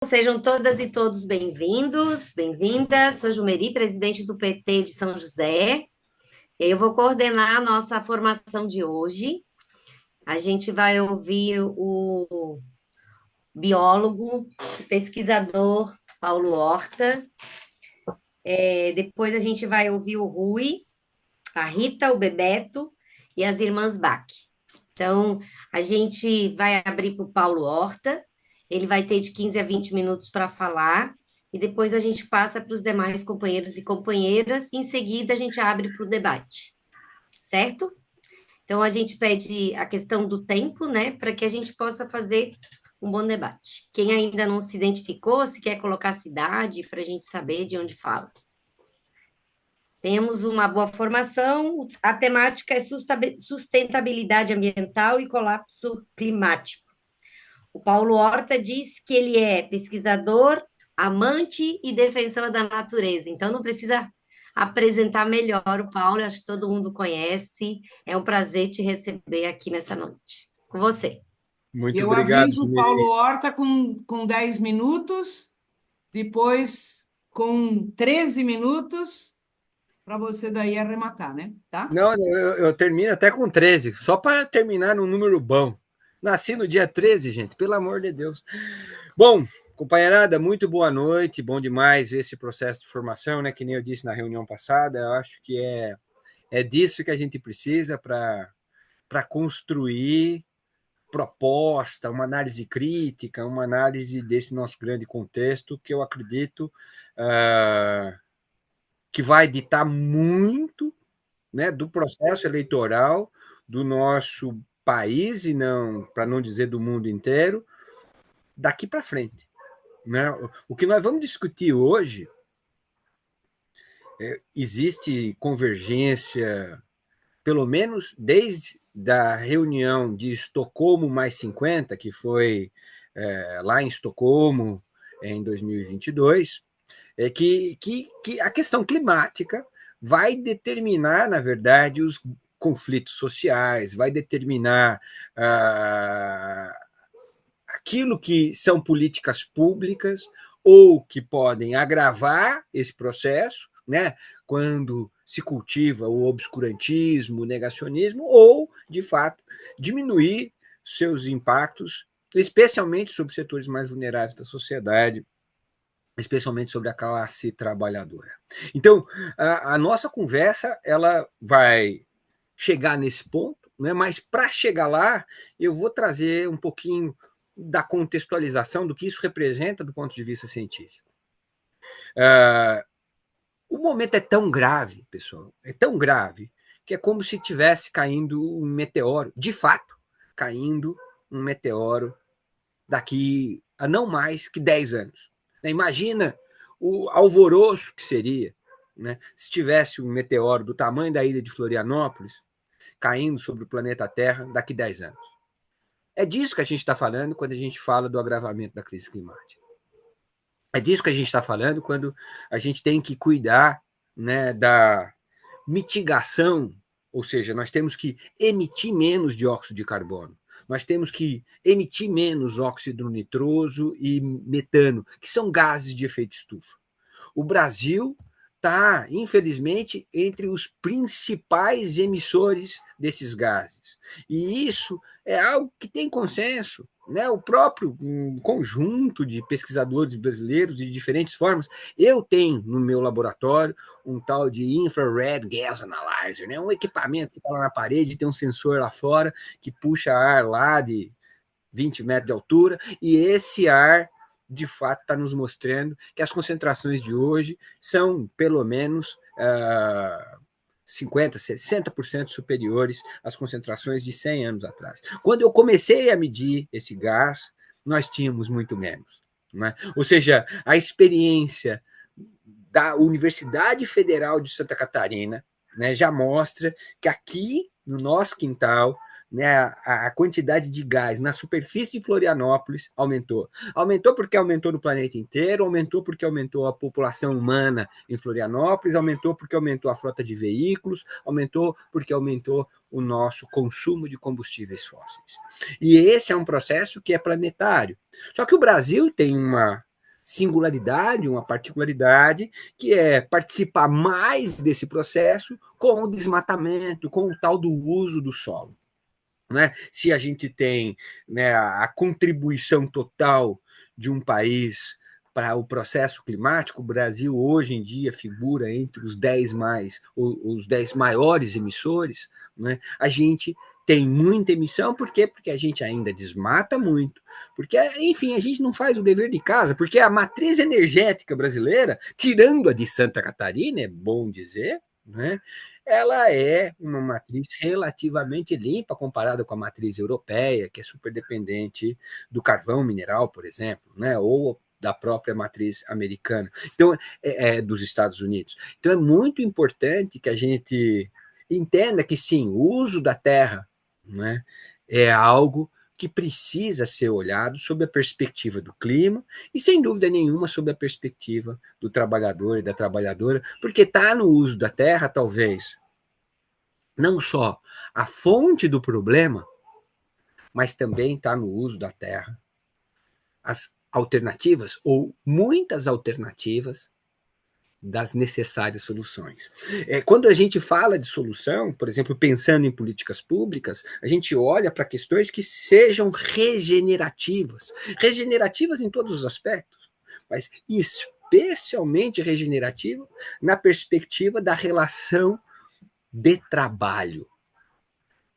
Sejam todas e todos bem-vindos, bem-vindas. Sou Jumeri, presidente do PT de São José. E aí eu vou coordenar a nossa formação de hoje. A gente vai ouvir o biólogo, pesquisador Paulo Horta. Depois a gente vai ouvir o Rui, a Rita, o Bebeto e as irmãs Bach. Então, a gente vai abrir para o Paulo Horta, ele vai ter de 15 a 20 minutos para falar, e depois a gente passa para os demais companheiros e companheiras, e em seguida a gente abre para o debate, certo? Então, a gente pede a questão do tempo, né, para que a gente possa fazer um bom debate. Quem ainda não se identificou, se quer colocar a cidade, para a gente saber de onde fala. Temos uma boa formação, a temática é sustentabilidade ambiental e colapso climático. O Paulo Horta diz que ele é pesquisador, amante e defensor da natureza, então não precisa apresentar melhor o Paulo, acho que todo mundo conhece. É um prazer te receber aqui nessa noite. Com você. Muito Eu obrigado, aviso o Paulo Jumeri. Horta com 10 minutos, depois com 13 minutos, para você daí arrematar, né? Tá? Não, eu termino até com 13, só para terminar num número bom. Nasci no dia 13, gente, pelo amor de Deus. Bom, companheirada, muito boa noite, bom demais ver esse processo de formação, né? Que nem eu disse na reunião passada, eu acho que é disso que a gente precisa para construir proposta, uma análise crítica, uma análise desse nosso grande contexto, que eu acredito que vai ditar muito, né, do processo eleitoral do nosso país e não, para não dizer do mundo inteiro, daqui para frente, né? O que nós vamos discutir hoje existe convergência, pelo menos desde a reunião de Estocolmo mais 50, que foi lá em Estocolmo em 2022, que a questão climática vai determinar, na verdade, os conflitos sociais, vai determinar aquilo que são políticas públicas ou que podem agravar esse processo, né? Quando se cultiva o obscurantismo, o negacionismo, ou, de fato, diminuir seus impactos, especialmente sobre setores mais vulneráveis da sociedade, especialmente sobre a classe trabalhadora. Então, a nossa conversa ela vai chegar nesse ponto, né? Mas para chegar lá, eu vou trazer um pouquinho da contextualização do que isso representa do ponto de vista científico. O momento é tão grave, pessoal, é tão grave, que é como se tivesse caindo um meteoro, de fato, caindo um meteoro daqui a não mais que 10 anos. Imagina o alvoroço que seria, né, se tivesse um meteoro do tamanho da ilha de Florianópolis caindo sobre o planeta Terra daqui a 10 anos. É disso que a gente está falando quando a gente fala do agravamento da crise climática. É disso que a gente está falando quando a gente tem que cuidar, né, da mitigação, ou seja, nós temos que emitir menos dióxido de carbono, nós temos que emitir menos óxido nitroso e metano, que são gases de efeito estufa. O Brasil está, infelizmente, entre os principais emissores desses gases. E isso é algo que tem consenso. Né? O próprio conjunto de pesquisadores brasileiros de diferentes formas. Eu tenho no meu laboratório um tal de Infrared Gas Analyzer, né? Um equipamento que está lá na parede, tem um sensor lá fora que puxa ar lá de 20 metros de altura, e esse ar de fato está nos mostrando que as concentrações de hoje são pelo menos 50%, 60% superiores às concentrações de 100 anos atrás. Quando eu comecei a medir esse gás, nós tínhamos muito menos. Né? Ou seja, a experiência da Universidade Federal de Santa Catarina, né, já mostra que aqui no nosso quintal, né, a quantidade de gás na superfície de Florianópolis aumentou. Aumentou porque aumentou no planeta inteiro, aumentou porque aumentou a população humana em Florianópolis, aumentou porque aumentou a frota de veículos, aumentou porque aumentou o nosso consumo de combustíveis fósseis. E esse é um processo que é planetário. Só que o Brasil tem uma singularidade, uma particularidade, que é participar mais desse processo com o desmatamento, com o tal do uso do solo. Né? Se a gente tem, né, a contribuição total de um país para o processo climático, o Brasil hoje em dia figura entre os 10 maiores emissores, né? A gente tem muita emissão, por quê? Porque a gente ainda desmata muito, porque, enfim, a gente não faz o dever de casa, porque a matriz energética brasileira, tirando a de Santa Catarina, é bom dizer, né? Ela é uma matriz relativamente limpa comparada com a matriz europeia, que é super dependente do carvão mineral, por exemplo, né? Ou da própria matriz americana, então dos Estados Unidos. Então é muito importante que a gente entenda que sim, o uso da terra, né, é algo que precisa ser olhado sob a perspectiva do clima e, sem dúvida nenhuma, sob a perspectiva do trabalhador e da trabalhadora, porque está no uso da terra, talvez, não só a fonte do problema, mas também está no uso da terra as alternativas, ou muitas alternativas, das necessárias soluções. Quando a gente fala de solução, por exemplo, pensando em políticas públicas, a gente olha para questões que sejam regenerativas, regenerativas em todos os aspectos, mas especialmente regenerativa na perspectiva da relação de trabalho.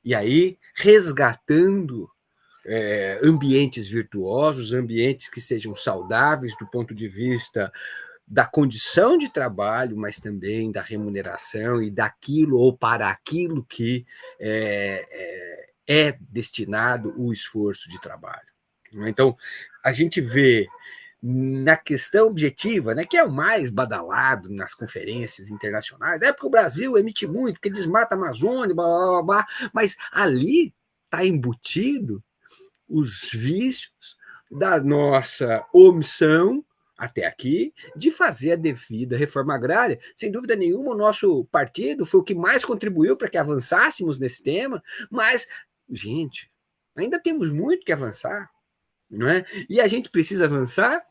E aí, resgatando ambientes virtuosos, ambientes que sejam saudáveis do ponto de vista da condição de trabalho, mas também da remuneração e daquilo ou para aquilo que é destinado o esforço de trabalho. Então, a gente vê na questão objetiva, né, que é o mais badalado nas conferências internacionais, porque o Brasil emite muito, porque desmata a Amazônia, blá, blá, blá, blá, mas ali está embutido os vícios da nossa omissão até aqui de fazer a devida reforma agrária. Sem dúvida nenhuma, o nosso partido foi o que mais contribuiu para que avançássemos nesse tema, mas, gente, ainda temos muito que avançar, não é? E a gente precisa avançar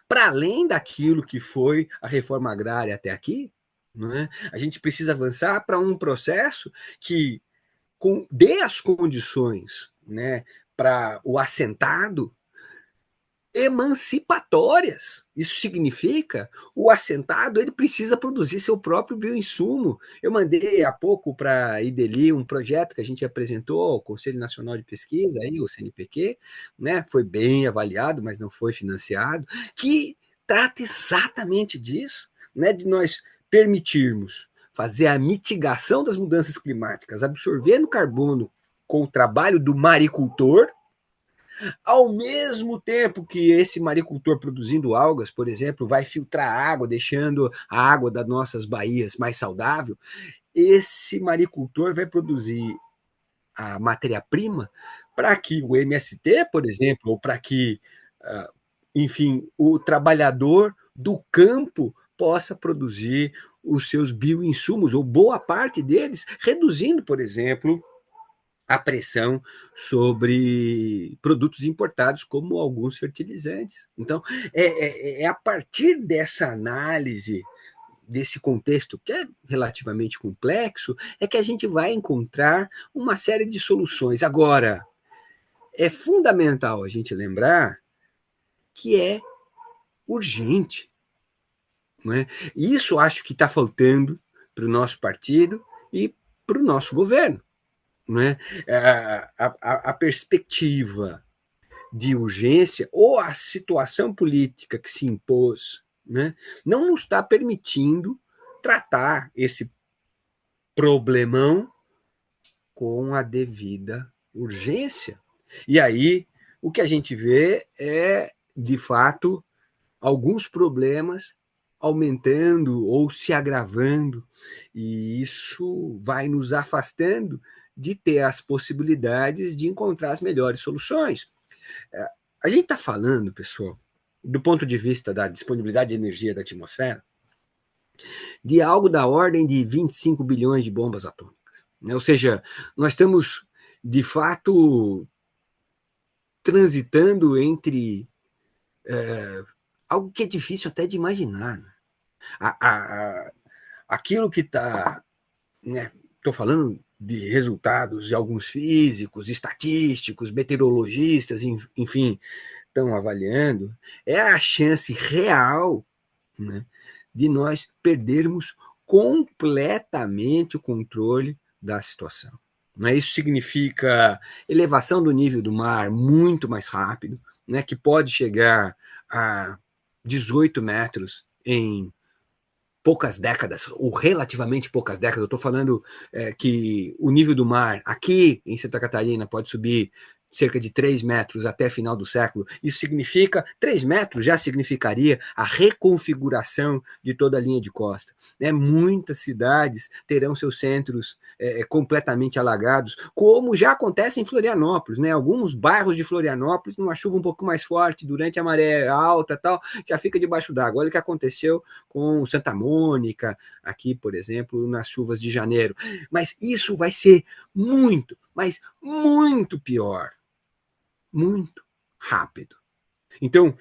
para além daquilo que foi a reforma agrária até aqui, não é? A gente precisa avançar para um processo que dê as condições, né, para o assentado emancipatórias. Isso significa o assentado ele precisa produzir seu próprio bioinsumo. Eu mandei há pouco para a IDELI um projeto que a gente apresentou ao Conselho Nacional de Pesquisa, aí, o CNPq, né? Foi bem avaliado, mas não foi financiado, que trata exatamente disso, né? De nós permitirmos fazer a mitigação das mudanças climáticas, absorvendo carbono com o trabalho do maricultor, ao mesmo tempo que esse maricultor produzindo algas, por exemplo, vai filtrar a água, deixando a água das nossas baías mais saudável, esse maricultor vai produzir a matéria-prima para que o MST, por exemplo, ou para que, enfim, o trabalhador do campo possa produzir os seus bioinsumos, ou boa parte deles, reduzindo, por exemplo, a pressão sobre produtos importados, como alguns fertilizantes. Então, é a partir dessa análise, desse contexto que é relativamente complexo, é que a gente vai encontrar uma série de soluções. Agora, é fundamental a gente lembrar que é urgente. Não é? Isso acho que está faltando para o nosso partido e para o nosso governo. Né? A perspectiva de urgência ou a situação política que se impôs, né, não nos está permitindo tratar esse problemão com a devida urgência. E aí o que a gente vê é, de fato, alguns problemas aumentando ou se agravando, e isso vai nos afastando de ter as possibilidades de encontrar as melhores soluções. A gente está falando, pessoal, do ponto de vista da disponibilidade de energia da atmosfera, de algo da ordem de 25 bilhões de bombas atômicas. Né? Ou seja, nós estamos, de fato, transitando entre algo que é difícil até de imaginar. Né? Aquilo que está, né, estou falando de resultados de alguns físicos, estatísticos, meteorologistas, enfim, estão avaliando, é a chance real, né, de nós perdermos completamente o controle da situação. Né? Isso significa elevação do nível do mar muito mais rápido, né, que pode chegar a 18 metros em poucas décadas, ou relativamente poucas décadas. Eu estou falando que o nível do mar aqui em Santa Catarina pode subir cerca de 3 metros até final do século. Isso significa, 3 metros já significaria a reconfiguração de toda a linha de costa. Né? Muitas cidades terão seus centros completamente alagados, como já acontece em Florianópolis. Né? Alguns bairros de Florianópolis, numa chuva um pouco mais forte, durante a maré alta, tal, já fica debaixo d'água. Olha o que aconteceu com Santa Mônica, aqui, por exemplo, nas chuvas de janeiro. Mas isso vai ser muito, mas muito pior. Muito rápido. Então,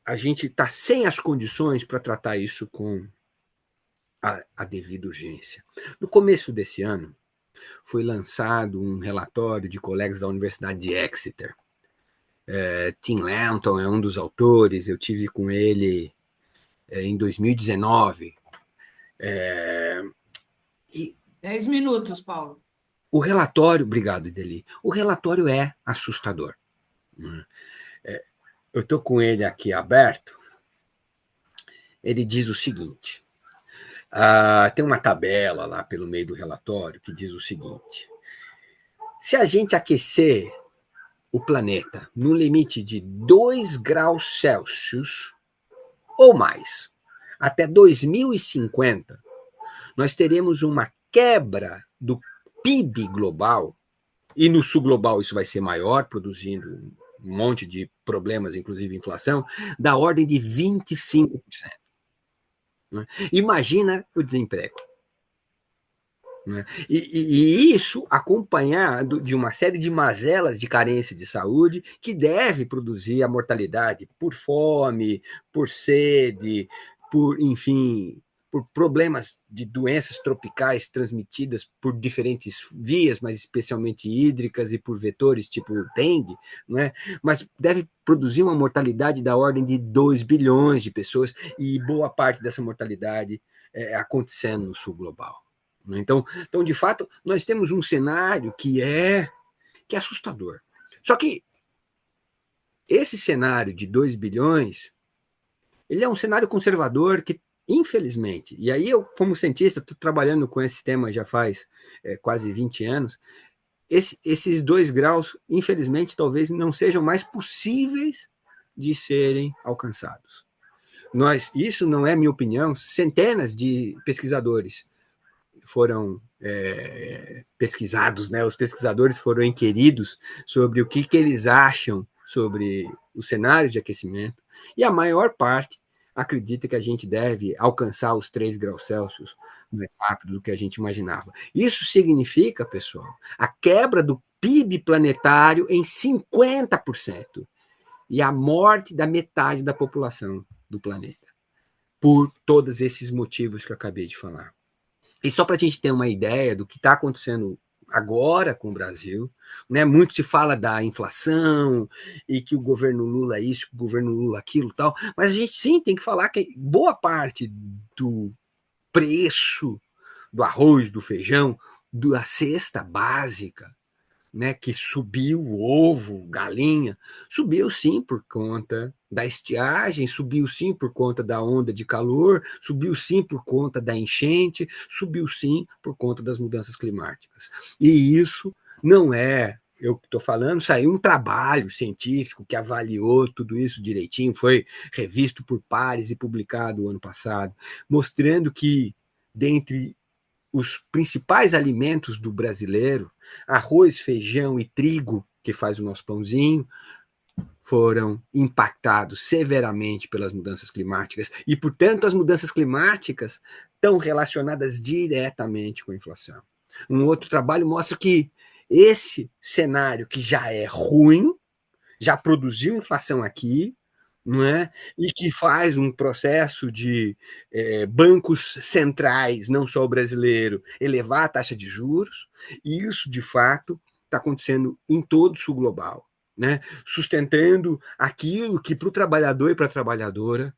a gente está sem as condições para tratar isso com a devida urgência. No começo desse ano, foi lançado um relatório de colegas da Universidade de Exeter. Tim Lanton é um dos autores, eu tive com ele em 2019. 10 minutos, Paulo. O relatório, obrigado, Ideli, o relatório é assustador. Eu estou com ele aqui aberto. Ele diz o seguinte: tem uma tabela lá pelo meio do relatório que diz o seguinte: se a gente aquecer o planeta no limite de 2 graus Celsius ou mais, até 2050, nós teremos uma quebra do PIB global, e no sul global isso vai ser maior, produzindo um monte de problemas, inclusive inflação, da ordem de 25%. Né? Imagina o desemprego. Né? E isso acompanhado de uma série de mazelas de carência de saúde que deve produzir a mortalidade por fome, por sede, enfim, por problemas de doenças tropicais transmitidas por diferentes vias, mas especialmente hídricas e por vetores tipo dengue, né? Mas deve produzir uma mortalidade da ordem de 2 bilhões de pessoas, e boa parte dessa mortalidade acontecendo no sul global. Então, de fato, nós temos um cenário que é assustador. Só que esse cenário de 2 bilhões, ele é um cenário conservador que, infelizmente, e aí eu, como cientista, estou trabalhando com esse tema já faz quase 20 anos, esses 2 graus, infelizmente, talvez não sejam mais possíveis de serem alcançados. Isso não é minha opinião, centenas de pesquisadores foram pesquisados, né? Os pesquisadores foram inquiridos sobre o que eles acham sobre o cenário de aquecimento, e a maior parte acredita que a gente deve alcançar os 3 graus Celsius mais rápido do que a gente imaginava. Isso significa, pessoal, a quebra do PIB planetário em 50% e a morte da metade da população do planeta, por todos esses motivos que eu acabei de falar. E só para a gente ter uma ideia do que está acontecendo agora com o Brasil, né? Muito se fala da inflação e que o governo Lula isso, que o governo Lula aquilo, tal, mas a gente sim tem que falar que boa parte do preço do arroz, do feijão, da cesta básica, né, que subiu o ovo, galinha, subiu sim por conta da estiagem, subiu sim por conta da onda de calor, subiu sim por conta da enchente, subiu sim por conta das mudanças climáticas. E isso não é, eu que estou falando, saiu um trabalho científico que avaliou tudo isso direitinho, foi revisto por pares e publicado ano passado, mostrando que, dentre os principais alimentos do brasileiro, arroz, feijão e trigo, que faz o nosso pãozinho, foram impactados severamente pelas mudanças climáticas, e, portanto, as mudanças climáticas estão relacionadas diretamente com a inflação. Um outro trabalho mostra que esse cenário, que já é ruim, já produziu inflação aqui, não é? E que faz um processo de bancos centrais, não só o brasileiro, elevar a taxa de juros, e isso, de fato, está acontecendo em todo o sul global, né? Sustentando aquilo que para o trabalhador e para a trabalhadora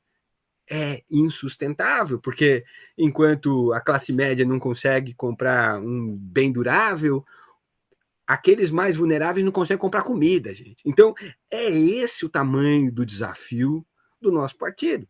é insustentável, porque enquanto a classe média não consegue comprar um bem durável, aqueles mais vulneráveis não conseguem comprar comida, gente. Então, é esse o tamanho do desafio do nosso partido.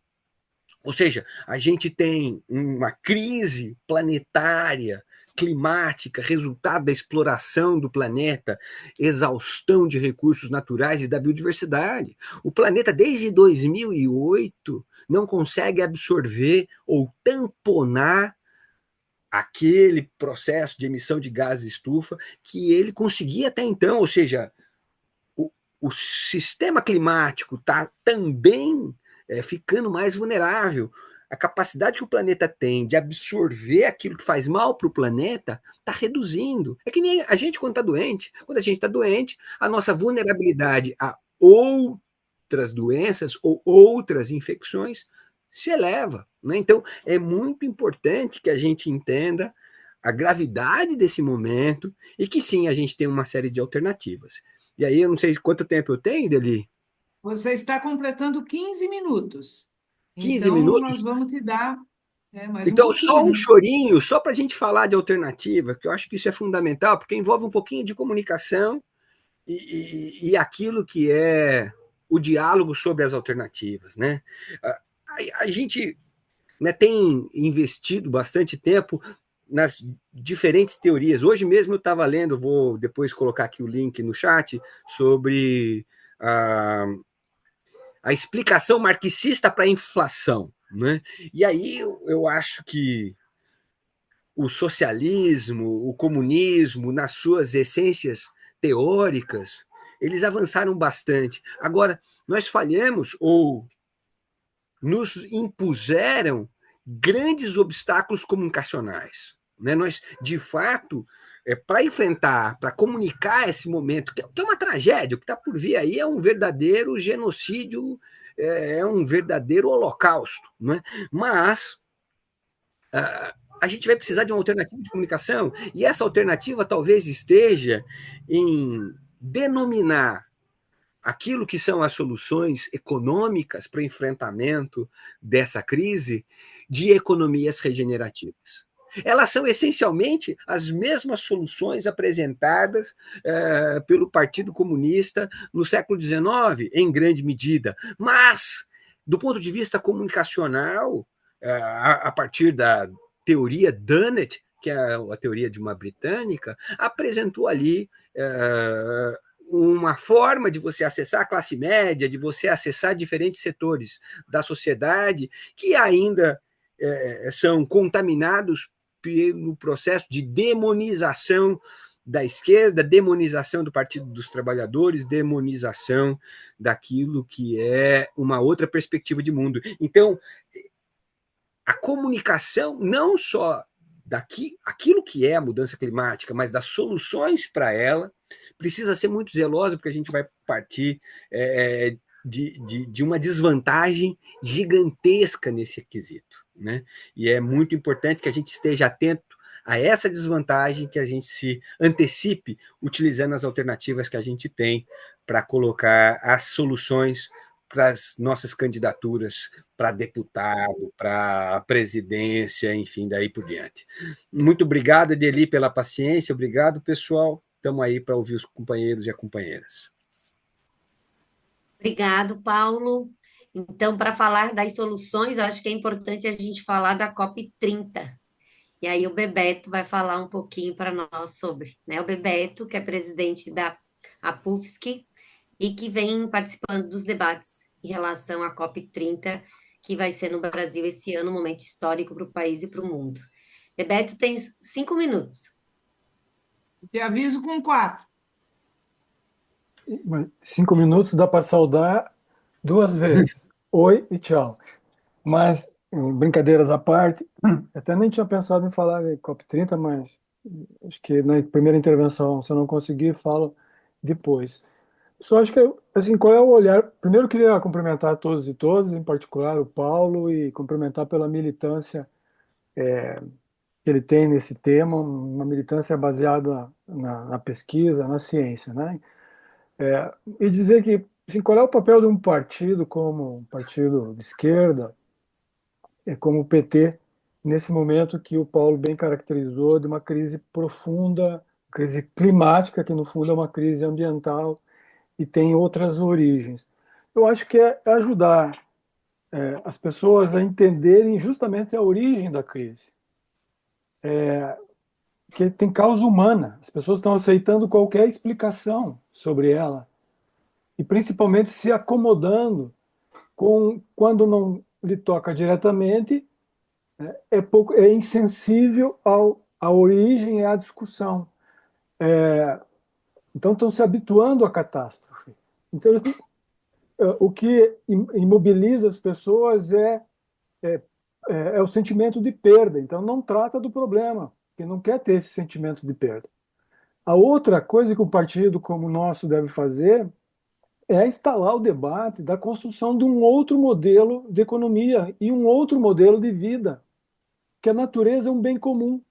Ou seja, a gente tem uma crise planetária, climática, resultado da exploração do planeta, exaustão de recursos naturais e da biodiversidade. O planeta, desde 2008, não consegue absorver ou tamponar aquele processo de emissão de gases de estufa que ele conseguia até então, ou seja, o, o sistema climático está também ficando mais vulnerável. A capacidade que o planeta tem de absorver aquilo que faz mal para o planeta está reduzindo. É que nem a gente quando está doente. Quando a gente está doente, a nossa vulnerabilidade a outras doenças ou outras infecções se eleva. Né? Então, é muito importante que a gente entenda a gravidade desse momento e que sim, a gente tem uma série de alternativas. E aí, eu não sei quanto tempo eu tenho, Deli. Você está completando 15 minutos. 15 Então, nós minutos? vamos te dar mais um Então, só um pouquinho. chorinho, só para a gente falar de alternativa, que eu acho que isso é fundamental, porque envolve um pouquinho de comunicação e aquilo que é o diálogo sobre as alternativas. Né? A gente, né, tem investido bastante tempo nas diferentes teorias. Hoje mesmo eu estava lendo, vou depois colocar aqui o link no chat, sobre a explicação marxista para a inflação. Né? E aí eu acho que o socialismo, o comunismo, nas suas essências teóricas, eles avançaram bastante. Agora, nós falhamos ou nos impuseram grandes obstáculos comunicacionais. Né? Nós, de fato, para enfrentar, para comunicar esse momento, que é uma tragédia, o que está por vir aí é um verdadeiro genocídio, é um verdadeiro holocausto. Né? Mas a gente vai precisar de uma alternativa de comunicação, e essa alternativa talvez esteja em denominar aquilo que são as soluções econômicas para o enfrentamento dessa crise de economias regenerativas. Elas são essencialmente as mesmas soluções apresentadas pelo Partido Comunista no século XIX, em grande medida, mas, do ponto de vista comunicacional, a partir da teoria Dunnett, que é a teoria de uma britânica, apresentou ali uma forma de você acessar a classe média, de você acessar diferentes setores da sociedade que ainda são contaminados pelo processo de demonização da esquerda, demonização do Partido dos Trabalhadores, demonização daquilo que é uma outra perspectiva de mundo. Então, a comunicação não só aquilo que é a mudança climática, mas das soluções para ela, precisa ser muito zelosa, porque a gente vai partir de uma desvantagem gigantesca nesse quesito. Né? E é muito importante que a gente esteja atento a essa desvantagem, que a gente se antecipe utilizando as alternativas que a gente tem para colocar as soluções para as nossas candidaturas para deputado, para presidência, enfim, daí por diante. Muito obrigado, Edeli, pela paciência. Obrigado, pessoal. Estamos aí para ouvir os companheiros e as companheiras. Obrigado, Paulo. Então, para falar das soluções, eu acho que é importante a gente falar da COP30. E aí o Bebeto vai falar um pouquinho para nós sobre, né? O Bebeto, que é presidente da APUFSC e que vem participando dos debates em relação à COP30, que vai ser no Brasil esse ano, um momento histórico para o país e para o mundo. Bebeto, tem 5 minutos. Te aviso com 4. 5 minutos dá para saudar 2 vezes. Oi e tchau. Mas, brincadeiras à parte, até nem tinha pensado em falar em COP30, mas acho que na primeira intervenção, se eu não conseguir, falo depois. só acho que, assim, qual é o olhar? Primeiro, eu queria cumprimentar todos e todas, em particular o Paulo, e cumprimentar pela militância que ele tem nesse tema, uma militância baseada na pesquisa, na ciência, né? E dizer que, assim, qual é o papel de um partido como um partido de esquerda, como o PT, nesse momento que o Paulo bem caracterizou de uma crise profunda, crise climática, que no fundo é uma crise ambiental e tem outras origens. Eu acho que é ajudar as pessoas a entenderem justamente a origem da crise, que tem causa humana. As pessoas estão aceitando qualquer explicação sobre ela e principalmente se acomodando com quando não lhe toca diretamente, é insensível à origem e à discussão. Então estão se habituando à catástrofe. Então o que imobiliza as pessoas é, é o sentimento de perda. Então não trata do problema, porque não quer ter esse sentimento de perda. A outra coisa que um partido como o nosso deve fazer é instalar o debate da construção de um outro modelo de economia e um outro modelo de vida, que a natureza é um bem comum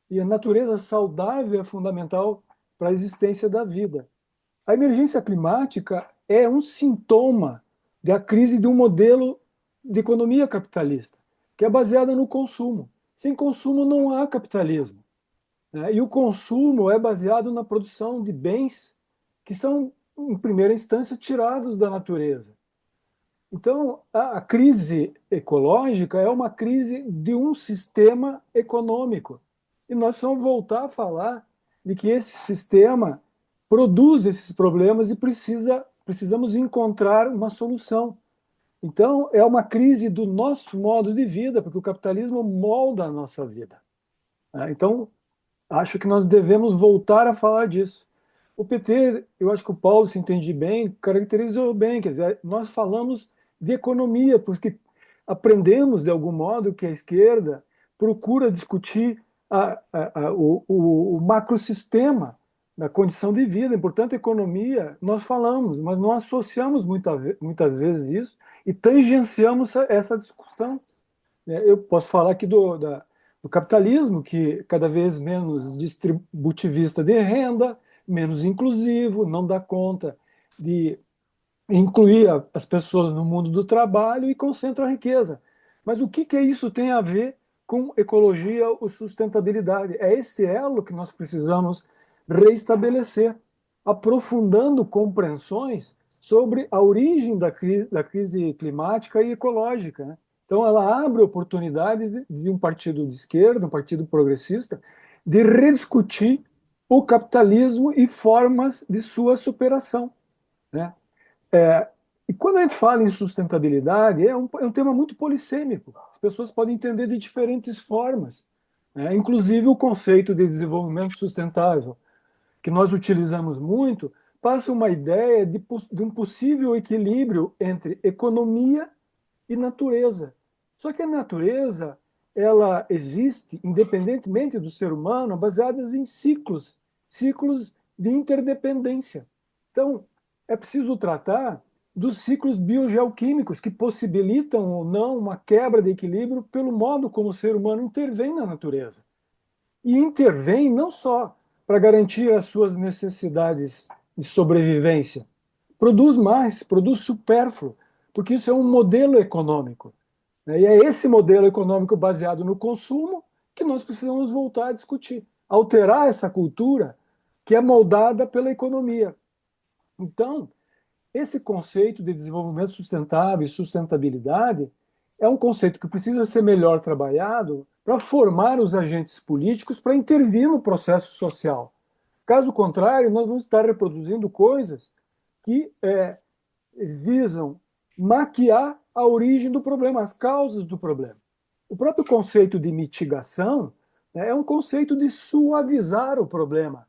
e a natureza saudável é fundamental para a existência da vida. A emergência climática é um sintoma da crise de um modelo de economia capitalista, que é baseada no consumo. Sem consumo não há capitalismo, né? E o consumo é baseado na produção de bens que são, em primeira instância, tirados da natureza. Então, a crise ecológica é uma crise de um sistema econômico. E nós precisamos voltar a falar de que esse sistema produz esses problemas e precisamos encontrar uma solução. Então, é uma crise do nosso modo de vida, porque o capitalismo molda a nossa vida. Então, acho que nós devemos voltar a falar disso. O PT, eu acho que o Paulo se entende bem, caracterizou bem, quer dizer, nós falamos de economia, porque aprendemos de algum modo que a esquerda procura discutir o macrosistema da condição de vida. Portanto, economia, nós falamos, mas não associamos muitas vezes isso e tangenciamos essa discussão. Eu posso falar aqui do capitalismo, que cada vez menos distributivista de renda, menos inclusivo, não dá conta de incluir as pessoas no mundo do trabalho e concentra a riqueza. Mas o que isso tem a ver com ecologia ou sustentabilidade? É esse elo que nós precisamos reestabelecer, aprofundando compreensões sobre a origem da crise climática e ecológica, né? Então, ela abre oportunidades de um partido de esquerda, um partido progressista, de rediscutir o capitalismo e formas de sua superação, né? E quando a gente fala em sustentabilidade, é um tema muito polissêmico. As pessoas podem entender de diferentes formas, né? Inclusive o conceito de desenvolvimento sustentável, que nós utilizamos muito, passa uma ideia de um possível equilíbrio entre economia e natureza. Só que a natureza, ela existe independentemente do ser humano, baseadas em ciclos de interdependência. Então, é preciso tratar dos ciclos biogeoquímicos que possibilitam ou não uma quebra de equilíbrio pelo modo como o ser humano intervém na natureza. E intervém não só para garantir as suas necessidades de sobrevivência, produz mais, produz supérfluo, porque isso é um modelo econômico. E é esse modelo econômico baseado no consumo que nós precisamos voltar a discutir, alterar essa cultura que é moldada pela economia. Então, esse conceito de desenvolvimento sustentável e sustentabilidade é um conceito que precisa ser melhor trabalhado para formar os agentes políticos para intervir no processo social. Caso contrário, nós vamos estar reproduzindo coisas que visam maquiar a origem do problema, as causas do problema. O próprio conceito de mitigação, né, é um conceito de suavizar o problema.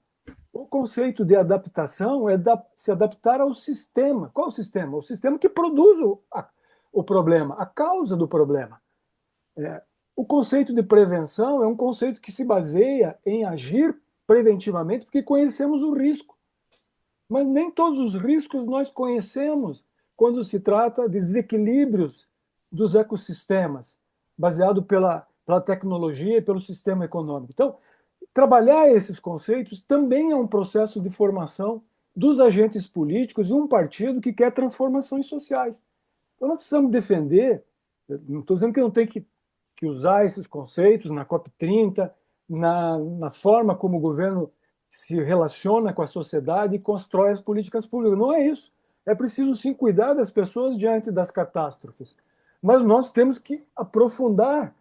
O conceito de adaptação é se adaptar ao sistema. Qual o sistema? O sistema que produz o problema, a causa do problema. O conceito de prevenção é um conceito que se baseia em agir preventivamente porque conhecemos o risco. mas nem todos os riscos nós conhecemos quando se trata de desequilíbrios dos ecossistemas, baseado pela tecnologia e pelo sistema econômico. Então, trabalhar esses conceitos também é um processo de formação dos agentes políticos de um partido que quer transformações sociais. Então, nós precisamos defender, não estou dizendo que não tem que usar esses conceitos na COP30, na forma como o governo se relaciona com a sociedade e constrói as políticas públicas. Não é isso. É preciso, sim, cuidar das pessoas diante das catástrofes. Mas nós temos que aprofundar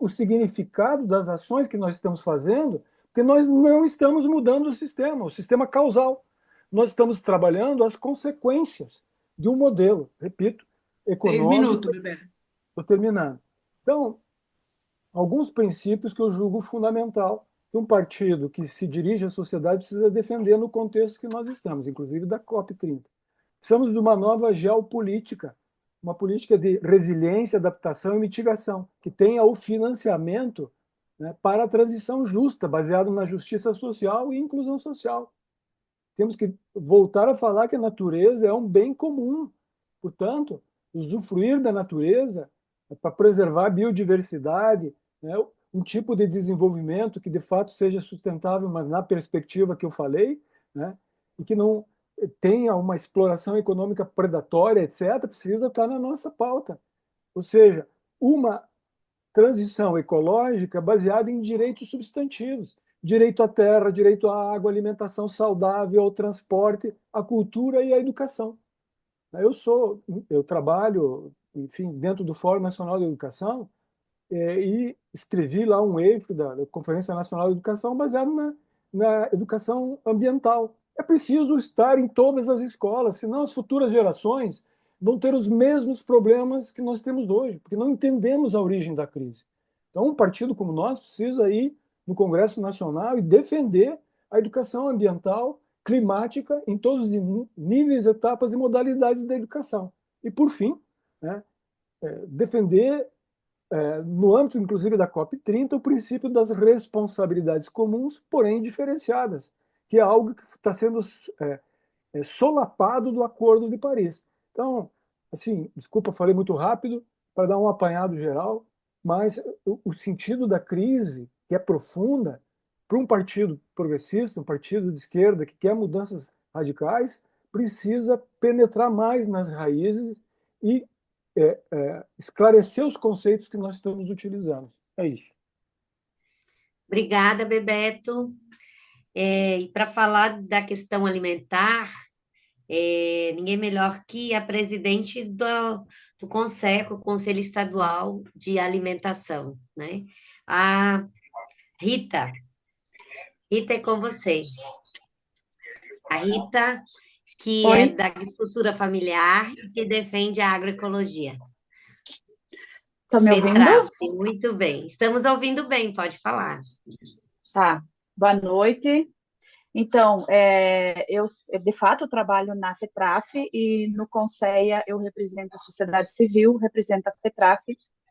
o significado das ações que nós estamos fazendo, porque nós não estamos mudando o sistema causal. Nós estamos trabalhando as consequências de um modelo, repito, 3 econômico. minutos, Bebeto. Estou terminando. Então, alguns princípios que eu julgo fundamental que um partido que se dirige à sociedade precisa defender no contexto que nós estamos, inclusive da COP30. Precisamos de uma nova geopolítica, uma política de resiliência, adaptação e mitigação, que tenha o financiamento, né, para a transição justa, baseado na justiça social e inclusão social. Temos que voltar a falar que a natureza é um bem comum. Portanto, usufruir da natureza para preservar a biodiversidade, né, um tipo de desenvolvimento que de fato seja sustentável, mas na perspectiva que eu falei, né, e que não tenha uma exploração econômica predatória, etc., precisa estar na nossa pauta. Ou seja, uma transição ecológica baseada em direitos substantivos, direito à terra, direito à água, alimentação saudável, ao transporte, à cultura e à educação. Eu trabalho, enfim, dentro do Fórum Nacional de Educação, e escrevi lá um eixo da Conferência Nacional de Educação baseado na educação ambiental. É preciso estar em todas as escolas, senão as futuras gerações vão ter os mesmos problemas que nós temos hoje, porque não entendemos a origem da crise. Então, um partido como nós precisa ir no Congresso Nacional e defender a educação ambiental, climática, em todos os níveis, etapas e modalidades da educação. E, por fim, né, defender, no âmbito, inclusive, da COP30, o princípio das responsabilidades comuns, porém diferenciadas, que é algo que está sendo solapado do Acordo de Paris. Então, assim, desculpa, falei muito rápido para dar um apanhado geral, mas o sentido da crise, que é profunda, para um partido progressista, um partido de esquerda que quer mudanças radicais, precisa penetrar mais nas raízes e esclarecer os conceitos que nós estamos utilizando. É isso. Obrigada, Bebeto. E para falar da questão alimentar, ninguém melhor que a presidente do Conselho Estadual de Alimentação, né? A Rita. Rita, é com você. A Rita, que é Oi, da agricultura familiar e que defende a agroecologia. tá me ouvindo? FETRAF, muito bem. Estamos ouvindo bem, pode falar. Tá. Boa noite. Então, eu de fato trabalho na FETRAF e no Conceia eu represento a sociedade civil, represento a FETRAF,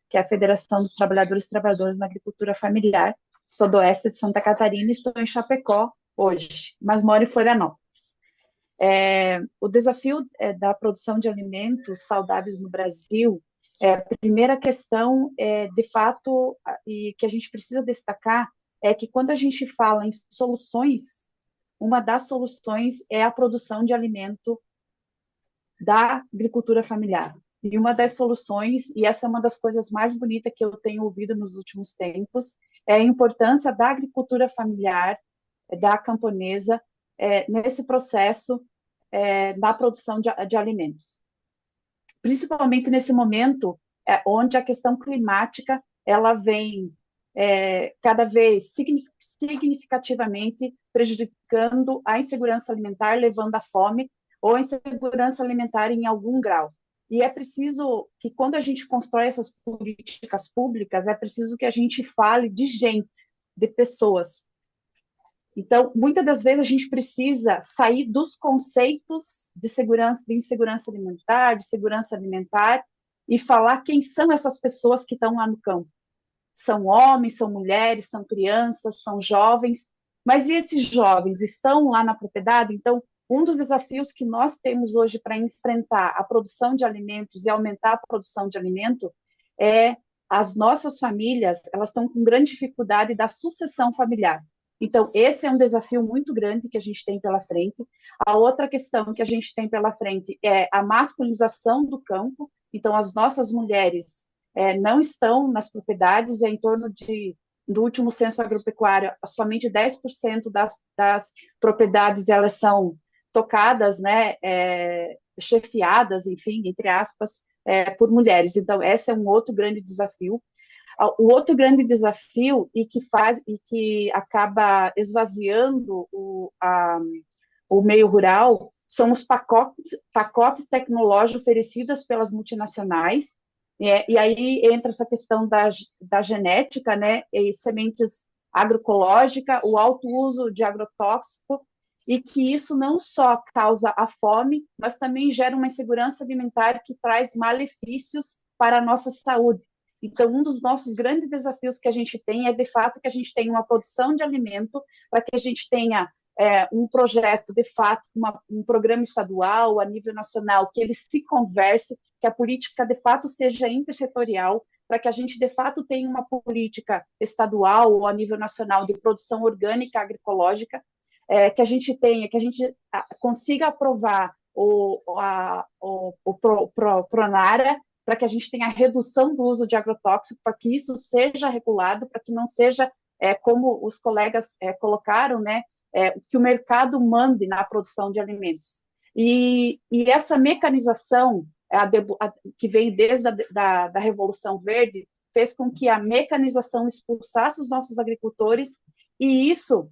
que é a Federação dos Trabalhadores e Trabalhadoras na Agricultura Familiar. Sou do oeste de Santa Catarina e estou em Chapecó hoje, mas moro em Florianópolis. O desafio da produção de alimentos saudáveis no Brasil, a primeira questão, de fato, e que a gente precisa destacar, é que quando a gente fala em soluções, uma das soluções é a produção de alimento da agricultura familiar. E uma das soluções, e essa é uma das coisas mais bonitas que eu tenho ouvido nos últimos tempos, é a importância da agricultura familiar, da camponesa, nesse processo da produção de alimentos. Principalmente nesse momento onde a questão climática ela vem cada vez significativamente prejudicando a insegurança alimentar, levando à fome ou a insegurança alimentar em algum grau. E é preciso que, quando a gente constrói essas políticas públicas, é preciso que a gente fale de gente, de pessoas. Então, muitas das vezes a gente precisa sair dos conceitos de insegurança alimentar, de segurança alimentar, e falar quem são essas pessoas que estão lá no campo. São homens, são mulheres, são crianças, são jovens, mas e esses jovens estão lá na propriedade? Então, um dos desafios que nós temos hoje para enfrentar a produção de alimentos e aumentar a produção de alimento é as nossas famílias, elas estão com grande dificuldade da sucessão familiar. Então, esse é um desafio muito grande que a gente tem pela frente. A outra questão que a gente tem pela frente é a masculinização do campo. Então, as nossas mulheres não estão nas propriedades, em torno do último censo agropecuário, somente 10% das propriedades elas são tocadas, né, chefiadas, enfim, entre aspas, por mulheres. Então, esse é um outro grande desafio. O outro grande desafio e que acaba esvaziando o meio rural são os pacotes tecnológicos oferecidos pelas multinacionais, e aí entra essa questão da genética, né, e sementes agroecológicas, o alto uso de agrotóxico, e que isso não só causa a fome, mas também gera uma insegurança alimentar que traz malefícios para a nossa saúde. Então, um dos nossos grandes desafios que a gente tem é, de fato, que a gente tenha uma produção de alimento, para que a gente tenha um projeto, de fato, um programa estadual, a nível nacional, que ele se converse, que a política, de fato, seja intersetorial, para que a gente, de fato, tenha uma política estadual ou a nível nacional de produção orgânica agroecológica, que a gente consiga aprovar o Pronara, para que a gente tenha a redução do uso de agrotóxico, para que isso seja regulado, para que não seja, como os colegas colocaram, né, que o mercado mande na produção de alimentos. E essa mecanização que vem desde da Revolução Verde fez com que a mecanização expulsasse os nossos agricultores, e isso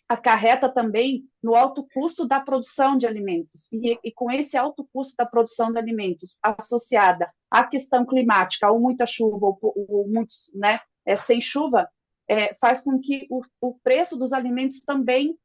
acarreta também no alto custo da produção de alimentos. E com esse alto custo da produção de alimentos associada à questão climática, ou muita chuva, ou muitos, né, sem chuva, faz com que o preço dos alimentos também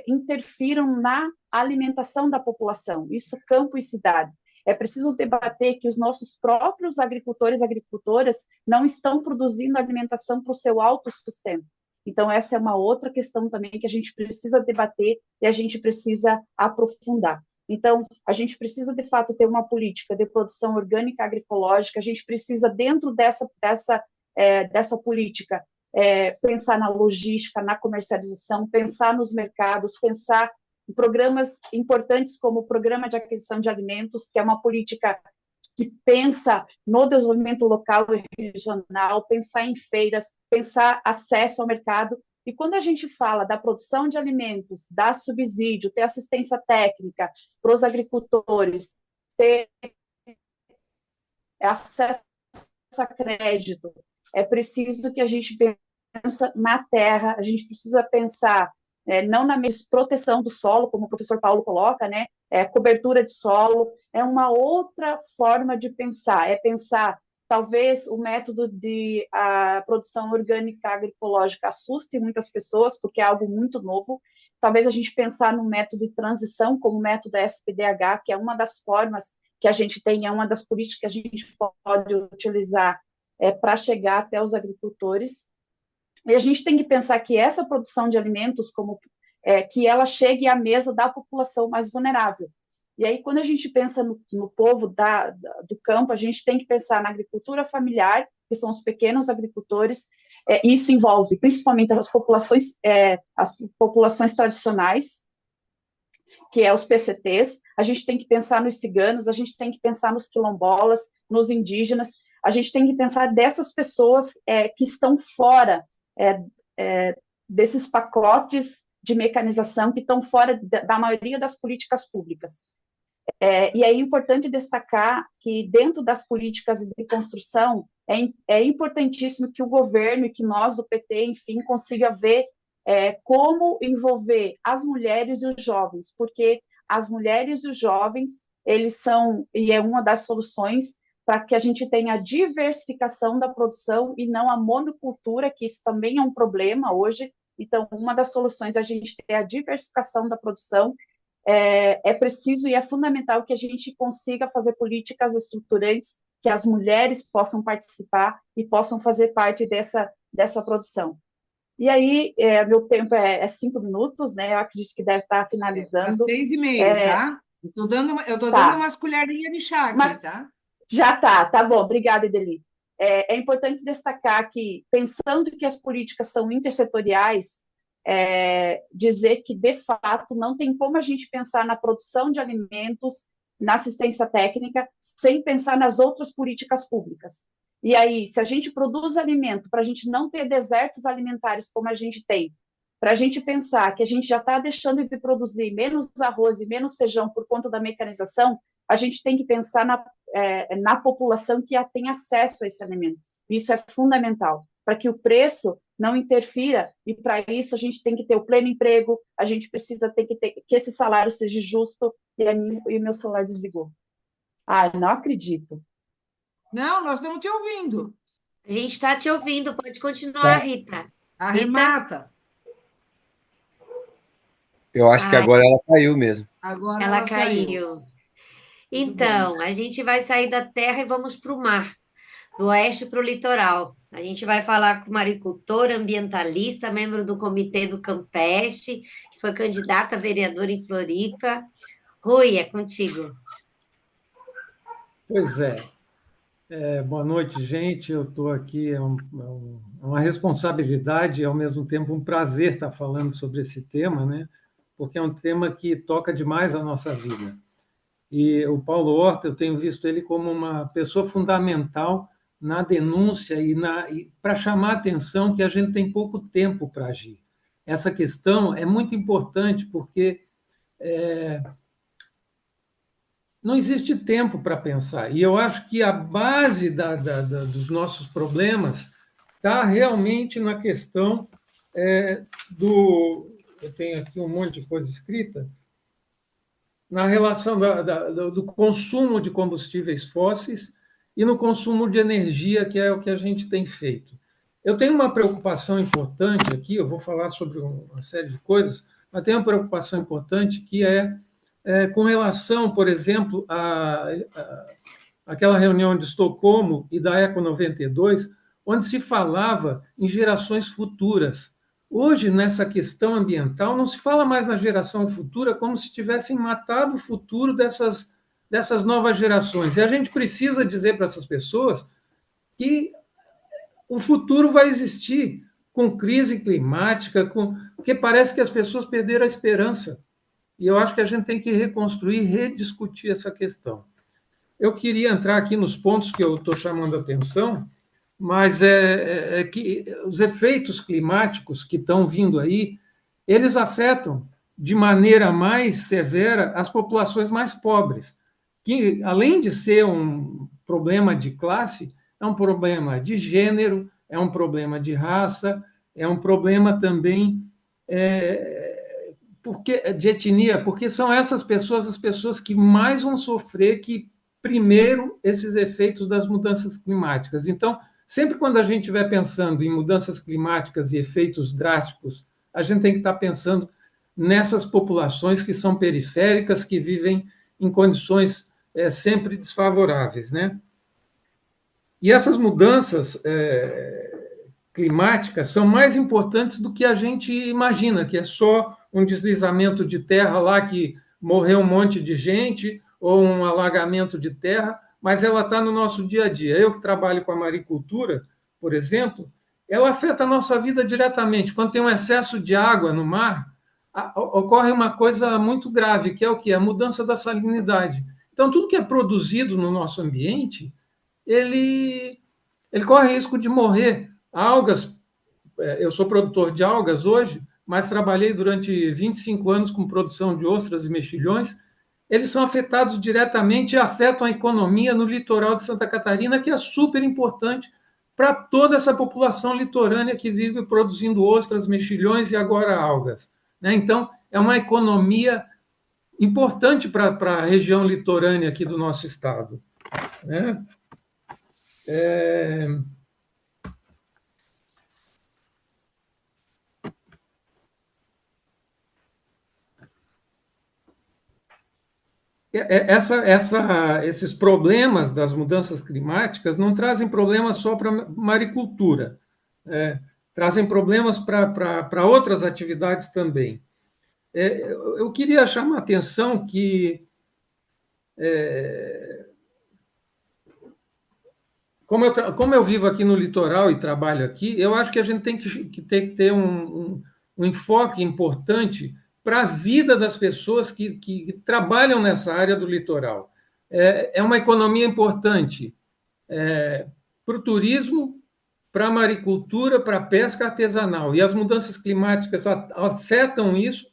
interfiram na alimentação da população, isso campo e cidade. É preciso debater que os nossos próprios agricultores e agricultoras não estão produzindo alimentação para o seu autossustento. Então, essa é uma outra questão também que a gente precisa debater e a gente precisa aprofundar. Então, a gente precisa, de fato, ter uma política de produção orgânica agroecológica, a gente precisa, dentro dessa política, pensar na logística, na comercialização, pensar nos mercados, pensar em programas importantes como o Programa de Aquisição de Alimentos, que é uma política que pensa no desenvolvimento local e regional, pensar em feiras, pensar acesso ao mercado. E quando a gente fala da produção de alimentos, dar subsídio, ter assistência técnica para os agricultores, ter acesso a crédito, é preciso que a gente pense na terra, a gente precisa pensar não na proteção do solo, como o professor Paulo coloca, né? Cobertura de solo, é uma outra forma de pensar, pensar, talvez o método de produção orgânica agroecológica assuste muitas pessoas, porque é algo muito novo, talvez a gente pensar no método de transição, como o método SPDH, que é uma das formas que a gente tem, é uma das políticas que a gente pode utilizar para chegar até os agricultores. E a gente tem que pensar que essa produção de alimentos, que ela chegue à mesa da população mais vulnerável. E aí, quando a gente pensa no povo do campo, a gente tem que pensar na agricultura familiar, que são os pequenos agricultores. Isso envolve principalmente as populações tradicionais, que é os PCTs. A gente tem que pensar nos ciganos, a gente tem que pensar nos quilombolas, nos indígenas. A gente tem que pensar dessas pessoas que estão fora desses pacotes de mecanização, que estão fora da maioria das políticas públicas. E é importante destacar que, dentro das políticas de construção, é importantíssimo que o governo e que nós, do PT, enfim, consiga ver como envolver as mulheres e os jovens, porque as mulheres e os jovens, eles são, e é uma das soluções para que a gente tenha a diversificação da produção e não a monocultura, que isso também é um problema hoje. Então, uma das soluções é a gente ter a diversificação da produção. É preciso e é fundamental que a gente consiga fazer políticas estruturantes, que as mulheres possam participar e possam fazer parte dessa produção. E aí, meu tempo é 5 minutos, né? Eu acredito que deve estar Às finalizando. 6h30, É, tá? Eu tô dando tá, umas colherinhas de chá aqui, mas tá? já tá bom, obrigada, Ideli. É importante destacar que, pensando que as políticas são intersetoriais, dizer que, de fato, não tem como a gente pensar na produção de alimentos, na assistência técnica, sem pensar nas outras políticas públicas. E aí, se a gente produz alimento para a gente não ter desertos alimentares como a gente tem, para a gente pensar que a gente já está deixando de produzir menos arroz e menos feijão por conta da mecanização, a gente tem que pensar na população que tem acesso a esse alimento. Isso é fundamental, para que o preço não interfira, e para isso a gente tem que ter o pleno emprego, a gente precisa ter que esse salário seja justo, e meu celular desligou. Ah, não acredito. Não, nós estamos te ouvindo. A gente está te ouvindo, pode continuar, Tá. Rita. Rita? Arremata. Eu acho que Ai, agora ela caiu mesmo. Agora ela ela saiu. caiu. Tudo bem. Então, a gente vai sair da terra e vamos para o mar, do oeste para o litoral. A gente vai falar com uma agricultora ambientalista, membro do Comitê do Campeche, que foi candidata a vereadora em Floripa. Rui, é contigo. Pois é. Boa noite, gente. Eu estou aqui, é uma responsabilidade e, ao mesmo tempo, um prazer estar falando sobre esse tema, né? Porque é um tema que toca demais a nossa vida. E o Paulo Horta, eu tenho visto ele como uma pessoa fundamental na denúncia e para chamar a atenção que a gente tem pouco tempo para agir. Essa questão é muito importante porque não existe tempo para pensar. E eu acho que a base dos nossos problemas está realmente na questão do. Eu tenho aqui um monte de coisa escrita, na relação do consumo de combustíveis fósseis e no consumo de energia, que é o que a gente tem feito. Eu tenho uma preocupação importante aqui, eu vou falar sobre uma série de coisas, mas tenho uma preocupação importante que com relação, por exemplo, àquela reunião de Estocolmo e da Eco 92, onde se falava em gerações futuras. Hoje, nessa questão ambiental, não se fala mais na geração futura como se tivessem matado o futuro dessas novas gerações. E a gente precisa dizer para essas pessoas que o futuro vai existir com crise climática, porque parece que as pessoas perderam a esperança. E eu acho que a gente tem que reconstruir, rediscutir essa questão. Eu queria entrar aqui nos pontos que eu estou chamando a atenção, mas é que os efeitos climáticos que estão vindo aí, eles afetam de maneira mais severa as populações mais pobres, que, além de ser um problema de classe, é um problema de gênero, é um problema de raça, é um problema também de etnia, porque são essas pessoas as pessoas que mais vão sofrer primeiro esses efeitos das mudanças climáticas. Então, sempre quando a gente estiver pensando em mudanças climáticas e efeitos drásticos, a gente tem que estar pensando nessas populações que são periféricas, que vivem em condições sempre desfavoráveis, né? E essas mudanças climáticas são mais importantes do que a gente imagina, que é só um deslizamento de terra lá que morreu um monte de gente, ou um alagamento de terra, mas ela está no nosso dia a dia. Eu que trabalho com a maricultura, por exemplo, ela afeta a nossa vida diretamente. Quando tem um excesso de água no mar, ocorre uma coisa muito grave, que é o quê? A mudança da salinidade. Então, tudo que é produzido no nosso ambiente, ele corre risco de morrer. Algas, eu sou produtor de algas hoje, mas trabalhei durante 25 anos com produção de ostras e mexilhões. Eles são afetados diretamente e afetam a economia no litoral de Santa Catarina, que é super importante para toda essa população litorânea que vive produzindo ostras, mexilhões e agora algas. Então, é uma economia importante para a região litorânea aqui do nosso estado. Esses problemas das mudanças climáticas não trazem problemas só para a maricultura. trazem problemas para outras atividades também. Eu queria chamar a atenção que, como eu vivo aqui no litoral e trabalho aqui, eu acho que a gente tem que ter um enfoque importante para a vida das pessoas que trabalham nessa área do litoral. É uma economia importante para o turismo, para a maricultura, para a pesca artesanal. E as mudanças climáticas afetam isso,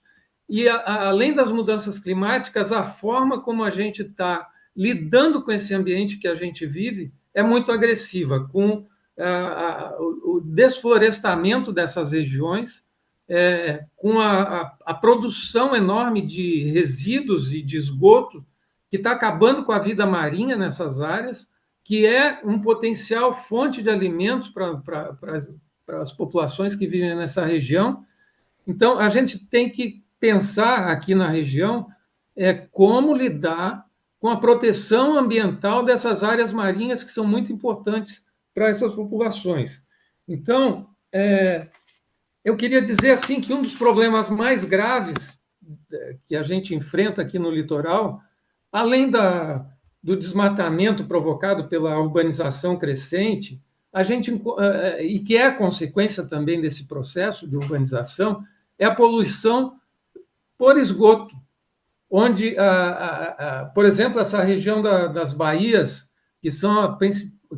e além das mudanças climáticas, a forma como a gente está lidando com esse ambiente que a gente vive é muito agressiva, com o desflorestamento dessas regiões, com a produção enorme de resíduos e de esgoto, que está acabando com a vida marinha nessas áreas, que é um potencial fonte de alimentos para as populações que vivem nessa região. Então, a gente tem que pensar aqui na região como lidar com a proteção ambiental dessas áreas marinhas que são muito importantes para essas populações. Então, eu queria dizer assim que um dos problemas mais graves que a gente enfrenta aqui no litoral, além do desmatamento provocado pela urbanização crescente, e que é a consequência também desse processo de urbanização, é a poluição por esgoto, onde, por exemplo, essa região das Baías,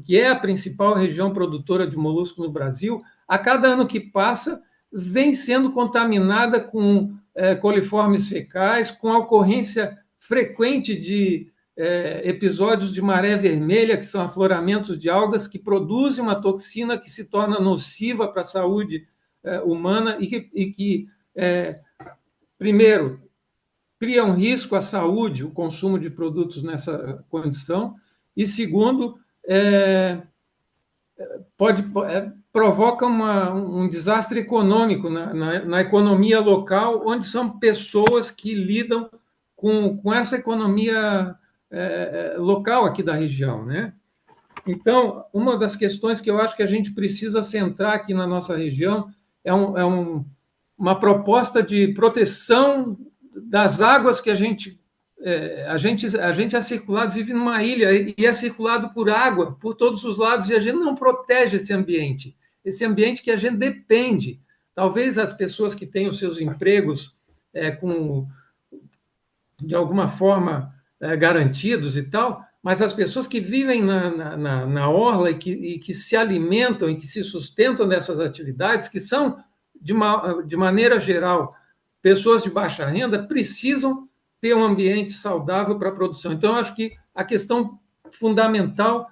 que é a principal região produtora de molusco no Brasil, a cada ano que passa, vem sendo contaminada com coliformes fecais, com a ocorrência frequente de episódios de maré vermelha, que são afloramentos de algas que produzem uma toxina que se torna nociva para a saúde humana e que primeiro, cria um risco à saúde o consumo de produtos nessa condição, e segundo, provoca um desastre econômico na economia local, onde são pessoas que lidam com essa economia local aqui da região, né? Então, uma das questões que eu acho que a gente precisa centrar aqui na nossa região é uma proposta de proteção das águas que a gente é circulado, vive numa ilha e é circulado por água por todos os lados, e a gente não protege esse ambiente que a gente depende. Talvez as pessoas que têm os seus empregos de alguma forma garantidos e tal, mas as pessoas que vivem na orla e que se alimentam e que se sustentam dessas atividades, que são, de maneira geral, pessoas de baixa renda, precisam ter um ambiente saudável para a produção. Então, eu acho que a questão fundamental,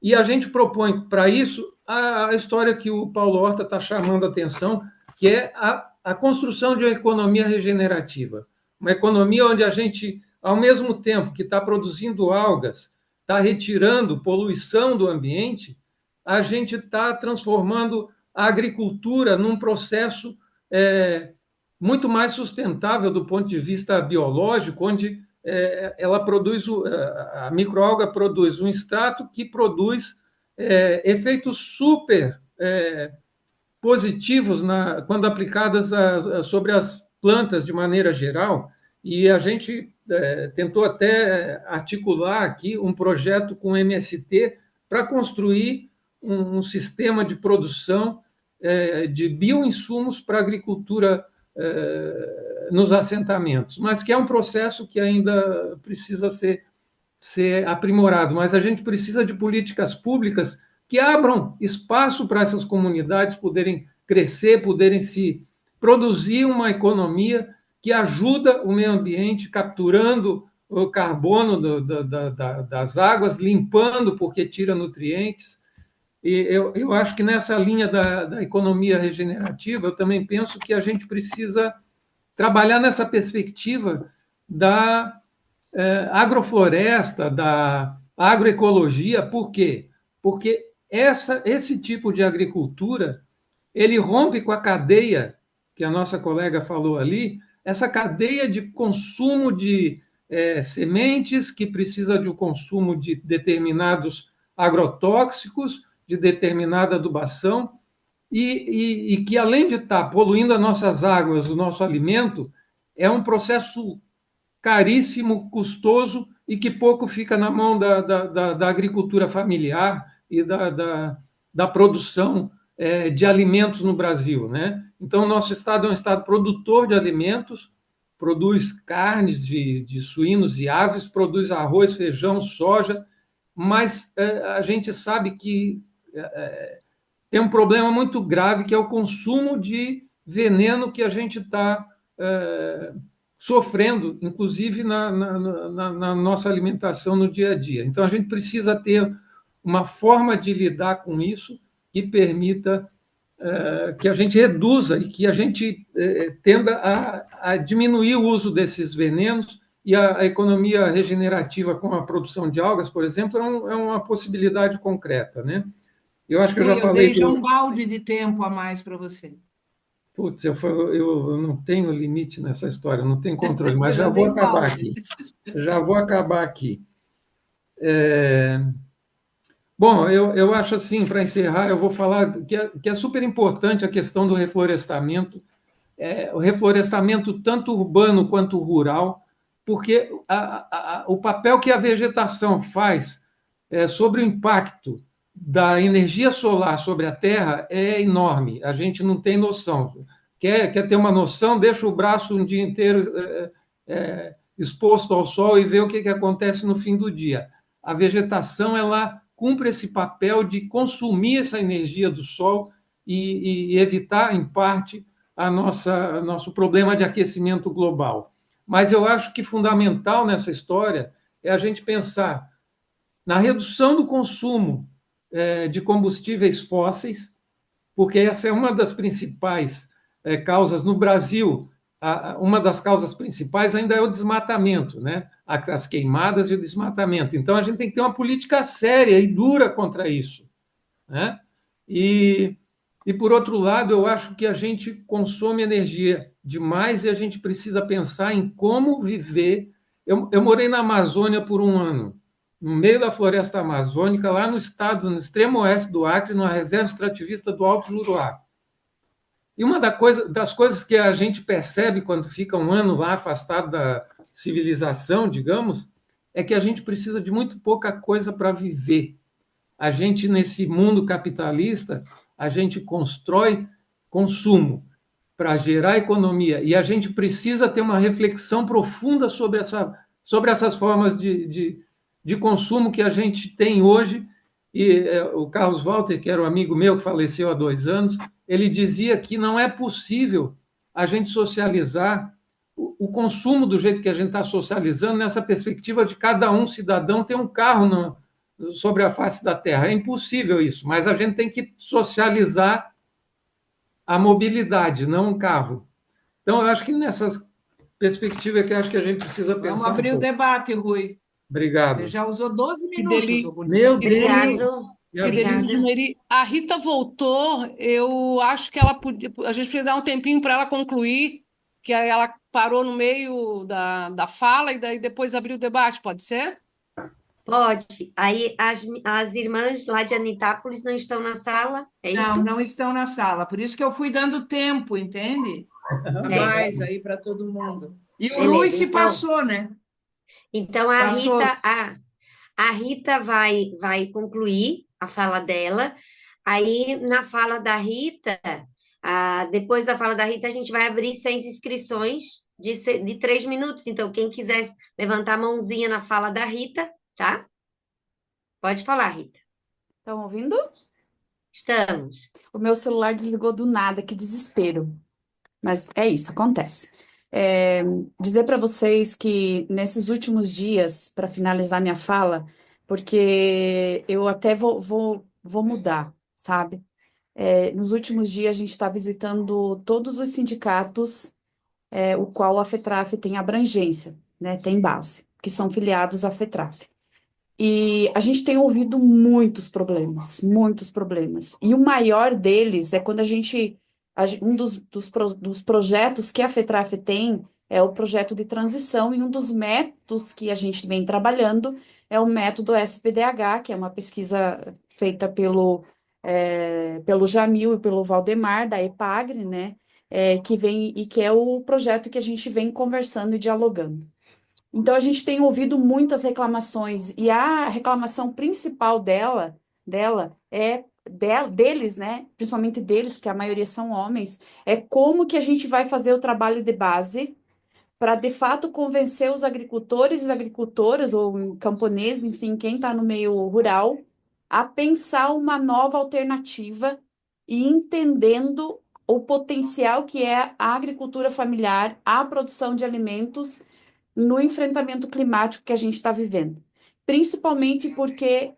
e a gente propõe para isso a história que o Paulo Horta está chamando a atenção, que é a construção de uma economia regenerativa. Uma economia onde a gente, ao mesmo tempo que está produzindo algas, está retirando poluição do ambiente, a gente está transformando a agricultura num processo muito mais sustentável do ponto de vista biológico, onde a microalga produz um extrato que produz efeitos super positivos quando aplicadas sobre as plantas de maneira geral, e a gente tentou até articular aqui um projeto com o MST para construir um sistema de produção de bioinsumos para a agricultura nos assentamentos, mas que é um processo que ainda precisa ser aprimorado. Mas a gente precisa de políticas públicas que abram espaço para essas comunidades poderem crescer, poderem se produzir uma economia que ajuda o meio ambiente, capturando o carbono das águas, limpando porque tira nutrientes. E eu acho que nessa linha da economia regenerativa, eu também penso que a gente precisa trabalhar nessa perspectiva da agrofloresta, da agroecologia. Por quê? Porque esse tipo de agricultura ele rompe com a cadeia que a nossa colega falou ali, essa cadeia de consumo de sementes, que precisa de um consumo de determinados agrotóxicos, de determinada adubação, e que, além de estar poluindo as nossas águas, o nosso alimento, é um processo caríssimo, custoso e que pouco fica na mão da agricultura familiar e da produção de alimentos no Brasil, né? Então, o nosso estado é um estado produtor de alimentos, produz carnes de suínos e aves, produz arroz, feijão, soja, mas a gente sabe que tem um problema muito grave, que é o consumo de veneno que a gente está sofrendo, inclusive na nossa alimentação no dia a dia. Então, a gente precisa ter uma forma de lidar com isso que permita que a gente reduza e que a gente tenda a diminuir o uso desses venenos, e a economia regenerativa com a produção de algas, por exemplo, é uma possibilidade concreta, né? Eu acho que eu já Rui, eu falei dei que já um balde de tempo a mais para você. putz, eu não tenho limite nessa história, não tenho controle, Eu mas já já vou dei um acabar balde. aqui. Já vou acabar aqui. Bom, eu acho assim, para encerrar, eu vou falar que é super importante a questão do reflorestamento, o reflorestamento tanto urbano quanto rural, porque o papel que a vegetação faz sobre o impacto da energia solar sobre a Terra é enorme. A gente não tem noção. Quer ter uma noção? Deixa o braço um dia inteiro exposto ao sol e vê o que acontece no fim do dia. A vegetação ela cumpre esse papel de consumir essa energia do sol e evitar, em parte, nosso problema de aquecimento global. Mas eu acho que fundamental nessa história é a gente pensar na redução do consumo de combustíveis fósseis, porque essa é uma das principais causas no Brasil. Uma das causas principais ainda é o desmatamento, né? As queimadas e o desmatamento. Então, a gente tem que ter uma política séria e dura contra isso, né? E, por outro lado, eu acho que a gente consome energia demais e a gente precisa pensar em como viver. Eu morei na Amazônia por um ano, no meio da floresta amazônica, lá no estado, no extremo oeste do Acre, numa reserva extrativista do Alto Juruá. E uma das coisas que a gente percebe quando fica um ano lá afastado da civilização, digamos, é que a gente precisa de muito pouca coisa para viver. A gente, nesse mundo capitalista, a gente constrói consumo para gerar economia, e a gente precisa ter uma reflexão profunda sobre essas formas de consumo que a gente tem hoje. E o Carlos Walter, que era um amigo meu que faleceu há 2 anos, ele dizia que não é possível a gente socializar o consumo do jeito que a gente está socializando, nessa perspectiva de cada cidadão ter um carro sobre a face da Terra. É impossível isso, mas a gente tem que socializar a mobilidade, não um carro. Então, eu acho que nessas perspectivas que eu acho que a gente precisa Vamos pensar um abrir o pouco. debate, Rui. Você Obrigado. já usou 12 Que minutos, ô dele, bonito. Meu que Deus! dele, Obrigado, que dele, obrigada. Rosemary. A Rita voltou, eu acho que ela podia, a gente podia dar um tempinho para ela concluir, que aí ela parou no meio da fala e daí depois abriu o debate, pode ser? Pode. Aí as irmãs lá de Anitápolis não estão na sala, é Não, isso? não estão na sala. Por isso que eu fui dando tempo, entende? A Certo. mais aí para todo mundo. E o Rui Beleza. se passou, né? Então Se a passou. Rita, a Rita vai concluir a fala dela. Aí, na fala da Rita, depois da fala da Rita, a gente vai abrir 6 inscrições de 3 minutos. Então, quem quiser levantar a mãozinha na fala da Rita, tá? Pode falar, Rita. Estão ouvindo? Estamos. O meu celular desligou do nada, que desespero. Mas é isso, acontece. É, dizer para vocês que nesses últimos dias, para finalizar minha fala, porque eu até vou mudar, sabe? Nos últimos dias, a gente está visitando todos os sindicatos, o qual a FETRAF tem abrangência, né? Tem base, que são filiados à FETRAF. E a gente tem ouvido muitos problemas, muitos problemas. E o maior deles é quando um dos projetos que a FETRAF tem é o projeto de transição, e um dos métodos que a gente vem trabalhando é o método SPDH, que é uma pesquisa feita pelo pelo Jamil e pelo Valdemar, da EPAGRE, né? Que vem e que é o projeto que a gente vem conversando e dialogando. Então, a gente tem ouvido muitas reclamações, e a reclamação principal deles, né? Principalmente deles, que a maioria são homens, é como que a gente vai fazer o trabalho de base para, de fato, convencer os agricultores e agricultoras, ou camponeses, enfim, quem está no meio rural, a pensar uma nova alternativa e entendendo o potencial que é a agricultura familiar, a produção de alimentos no enfrentamento climático que a gente está vivendo. Principalmente porque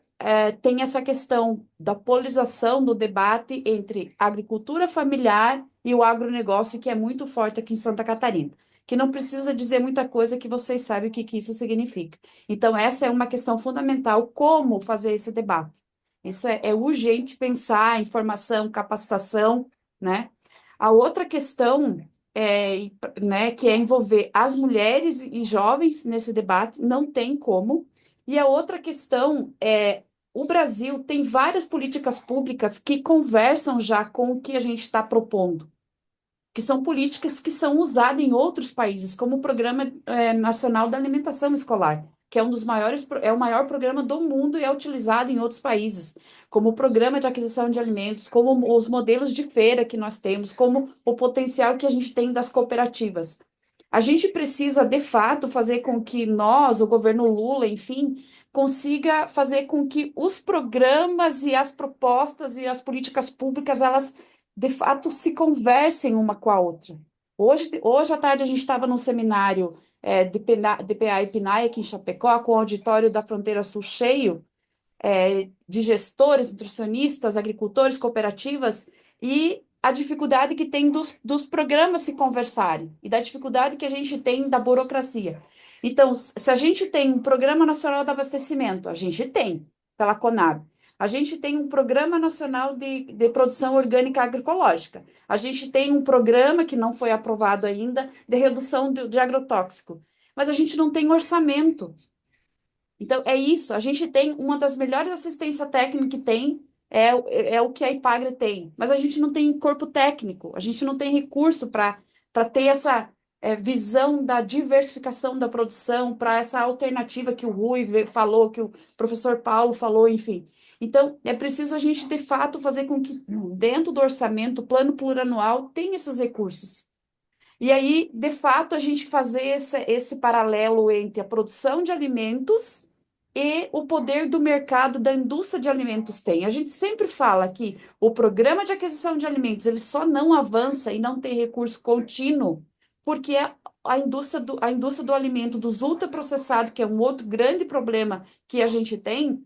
tem essa questão da polarização do debate entre a agricultura familiar e o agronegócio, que é muito forte aqui em Santa Catarina, que não precisa dizer muita coisa, que vocês sabem o que isso significa. Então, essa é uma questão fundamental, como fazer esse debate. Isso é urgente pensar em formação, capacitação, né? A outra questão né, que é envolver as mulheres e jovens nesse debate, não tem como. E a outra questão é, o Brasil tem várias políticas públicas que conversam já com o que a gente está propondo, que são políticas que são usadas em outros países, como o Programa Nacional da Alimentação Escolar, que é um dos maiores, é o maior programa do mundo e é utilizado em outros países, como o Programa de Aquisição de Alimentos, como os modelos de feira que nós temos, como o potencial que a gente tem das cooperativas. A gente precisa, de fato, fazer com que nós, o governo Lula, enfim, consiga fazer com que os programas e as propostas e as políticas públicas, elas, de fato, se conversem uma com a outra. Hoje à tarde a gente estava num seminário de PA e PNAE aqui em Chapecó, com o auditório da Fronteira Sul cheio, de gestores, nutricionistas, agricultores, cooperativas, e a dificuldade que tem dos programas se conversarem, e da dificuldade que a gente tem da burocracia. Então, se a gente tem um Programa Nacional de Abastecimento, a gente tem, pela Conab, a gente tem um Programa Nacional de Produção Orgânica Agroecológica, a gente tem um programa que não foi aprovado ainda de redução de agrotóxico, mas a gente não tem orçamento. Então, é isso. A gente tem uma das melhores assistência técnica que tem, é o que a IPAGRE tem. Mas a gente não tem corpo técnico, a gente não tem recurso para ter essa visão da diversificação da produção, para essa alternativa que o Rui falou, que o professor Paulo falou, enfim. Então, é preciso a gente, de fato, fazer com que, dentro do orçamento, o plano plurianual, tenha esses recursos. E aí, de fato, a gente fazer esse paralelo entre a produção de alimentos e o poder do mercado da indústria de alimentos tem. A gente sempre fala que o programa de aquisição de alimentos ele só não avança e não tem recurso contínuo porque a indústria do alimento, dos ultraprocessados, que é um outro grande problema que a gente tem,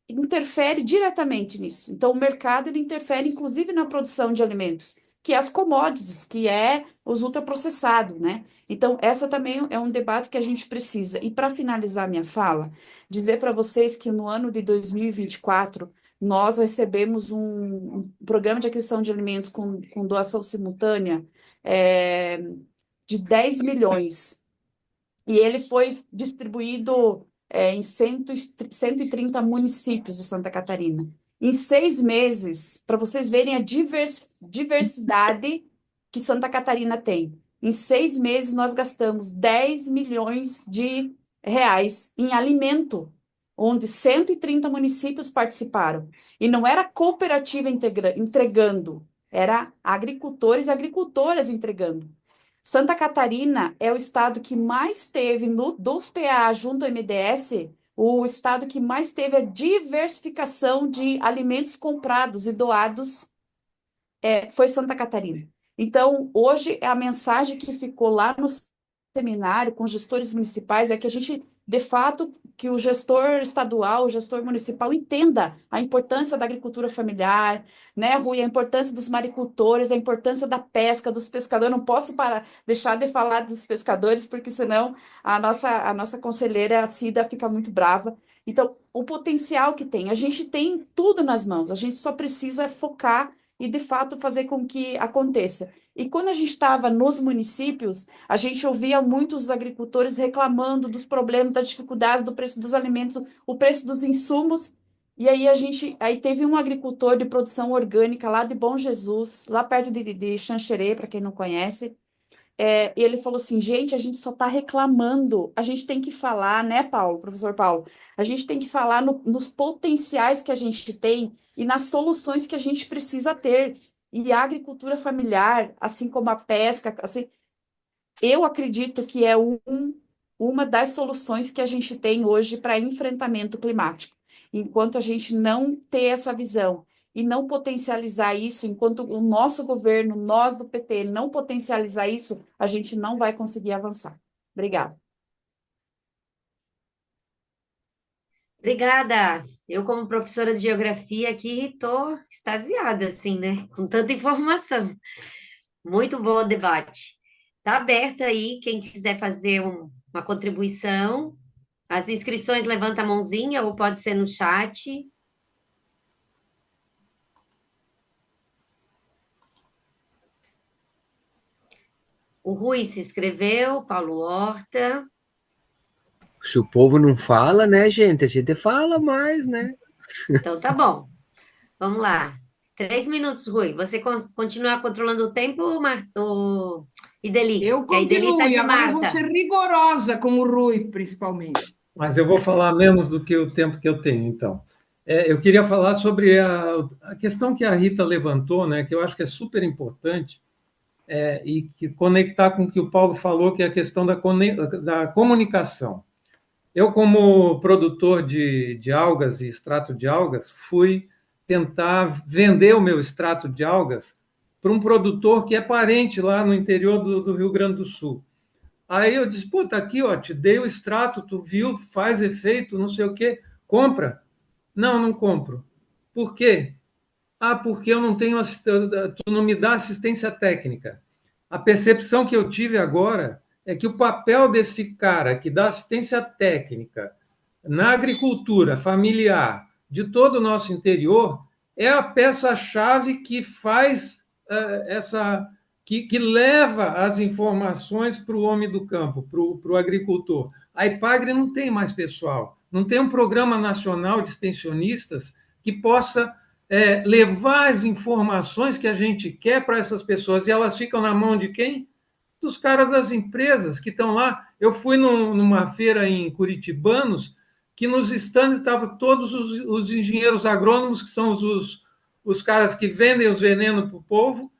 interfere diretamente nisso. Então, o mercado ele interfere, inclusive, na produção de alimentos, que é as commodities, que é os ultraprocessados, né? Então, essa também é um debate que a gente precisa. E, para finalizar minha fala, dizer para vocês que no ano de 2024, nós recebemos um programa de aquisição de alimentos com doação simultânea de 10 milhões. E ele foi distribuído em 130 municípios de Santa Catarina. Em 6 meses, para vocês verem a diversidade que Santa Catarina tem. Em 6 meses, nós gastamos 10 milhões de reais em alimento, onde 130 municípios participaram. E não era cooperativa entregando, era agricultores e agricultoras entregando. Santa Catarina é o estado que mais teve, dos PA junto ao MDS, o estado que mais teve a diversificação de alimentos comprados e doados foi Santa Catarina. Então, hoje, a mensagem que ficou lá no seminário com gestores municipais é que a gente, de fato, que o gestor estadual, o gestor municipal entenda a importância da agricultura familiar, né, Rui, a importância dos maricultores, a importância da pesca, dos pescadores. Eu não posso deixar de falar dos pescadores, porque senão a nossa conselheira, a Cida, fica muito brava. Então, o potencial que tem, a gente tem tudo nas mãos, a gente só precisa focar e, de fato, fazer com que aconteça. E quando a gente estava nos municípios, a gente ouvia muitos agricultores reclamando dos problemas, das dificuldades do preço dos alimentos, o preço dos insumos, E aí teve um agricultor de produção orgânica lá de Bom Jesus, lá perto de Xanxerê, para quem não conhece. E ele falou assim, gente, a gente só está reclamando, a gente tem que falar, né, Paulo, professor Paulo? A gente tem que falar nos potenciais que a gente tem e nas soluções que a gente precisa ter. E a agricultura familiar, assim como a pesca, assim, eu acredito que é uma das soluções que a gente tem hoje para enfrentamento climático. Enquanto a gente não ter essa visão e não potencializar isso, enquanto o nosso governo, nós do PT, não potencializar isso, a gente não vai conseguir avançar. Obrigada. Obrigada. Eu, como professora de geografia aqui, estou extasiada, assim, né? Com tanta informação. Muito bom o debate. Está aberto aí, quem quiser fazer uma contribuição. As inscrições levanta a mãozinha ou pode ser no chat. O Rui se inscreveu, Paulo Horta. Se o povo não fala, né, gente? A gente fala mais, né? Então tá bom. Vamos lá. 3 minutos, Rui. Você continua controlando o tempo, Ideli? Eu Que a Ideli está continuo, e de agora eu vou Marta. ser rigorosa com o Rui, principalmente. Mas eu vou falar menos do que o tempo que eu tenho, então. Eu queria falar sobre a questão que a Rita levantou, né, que eu acho que é super importante, e que conectar com o que o Paulo falou, que é a questão da comunicação. Eu, como produtor de algas e extrato de algas, fui tentar vender o meu extrato de algas para um produtor que é parente lá no interior do Rio Grande do Sul. Aí eu disse, pô, tá aqui, ó, te dei o extrato, tu viu, faz efeito, não sei o quê, compra. Não, não compro. Por quê? Ah, porque eu não tenho, tu não me dá assistência técnica. A percepção que eu tive agora é que o papel desse cara que dá assistência técnica na agricultura familiar de todo o nosso interior é a peça-chave que faz que leva as informações para o homem do campo, para o agricultor. A IPAGRE não tem mais pessoal, não tem um programa nacional de extensionistas que possa levar as informações que a gente quer para essas pessoas, e elas ficam na mão de quem? Dos caras das empresas que estão lá. Eu fui numa feira em Curitibanos, que nos estandes estavam todos os engenheiros agrônomos, que são os caras que vendem os venenos para o povo,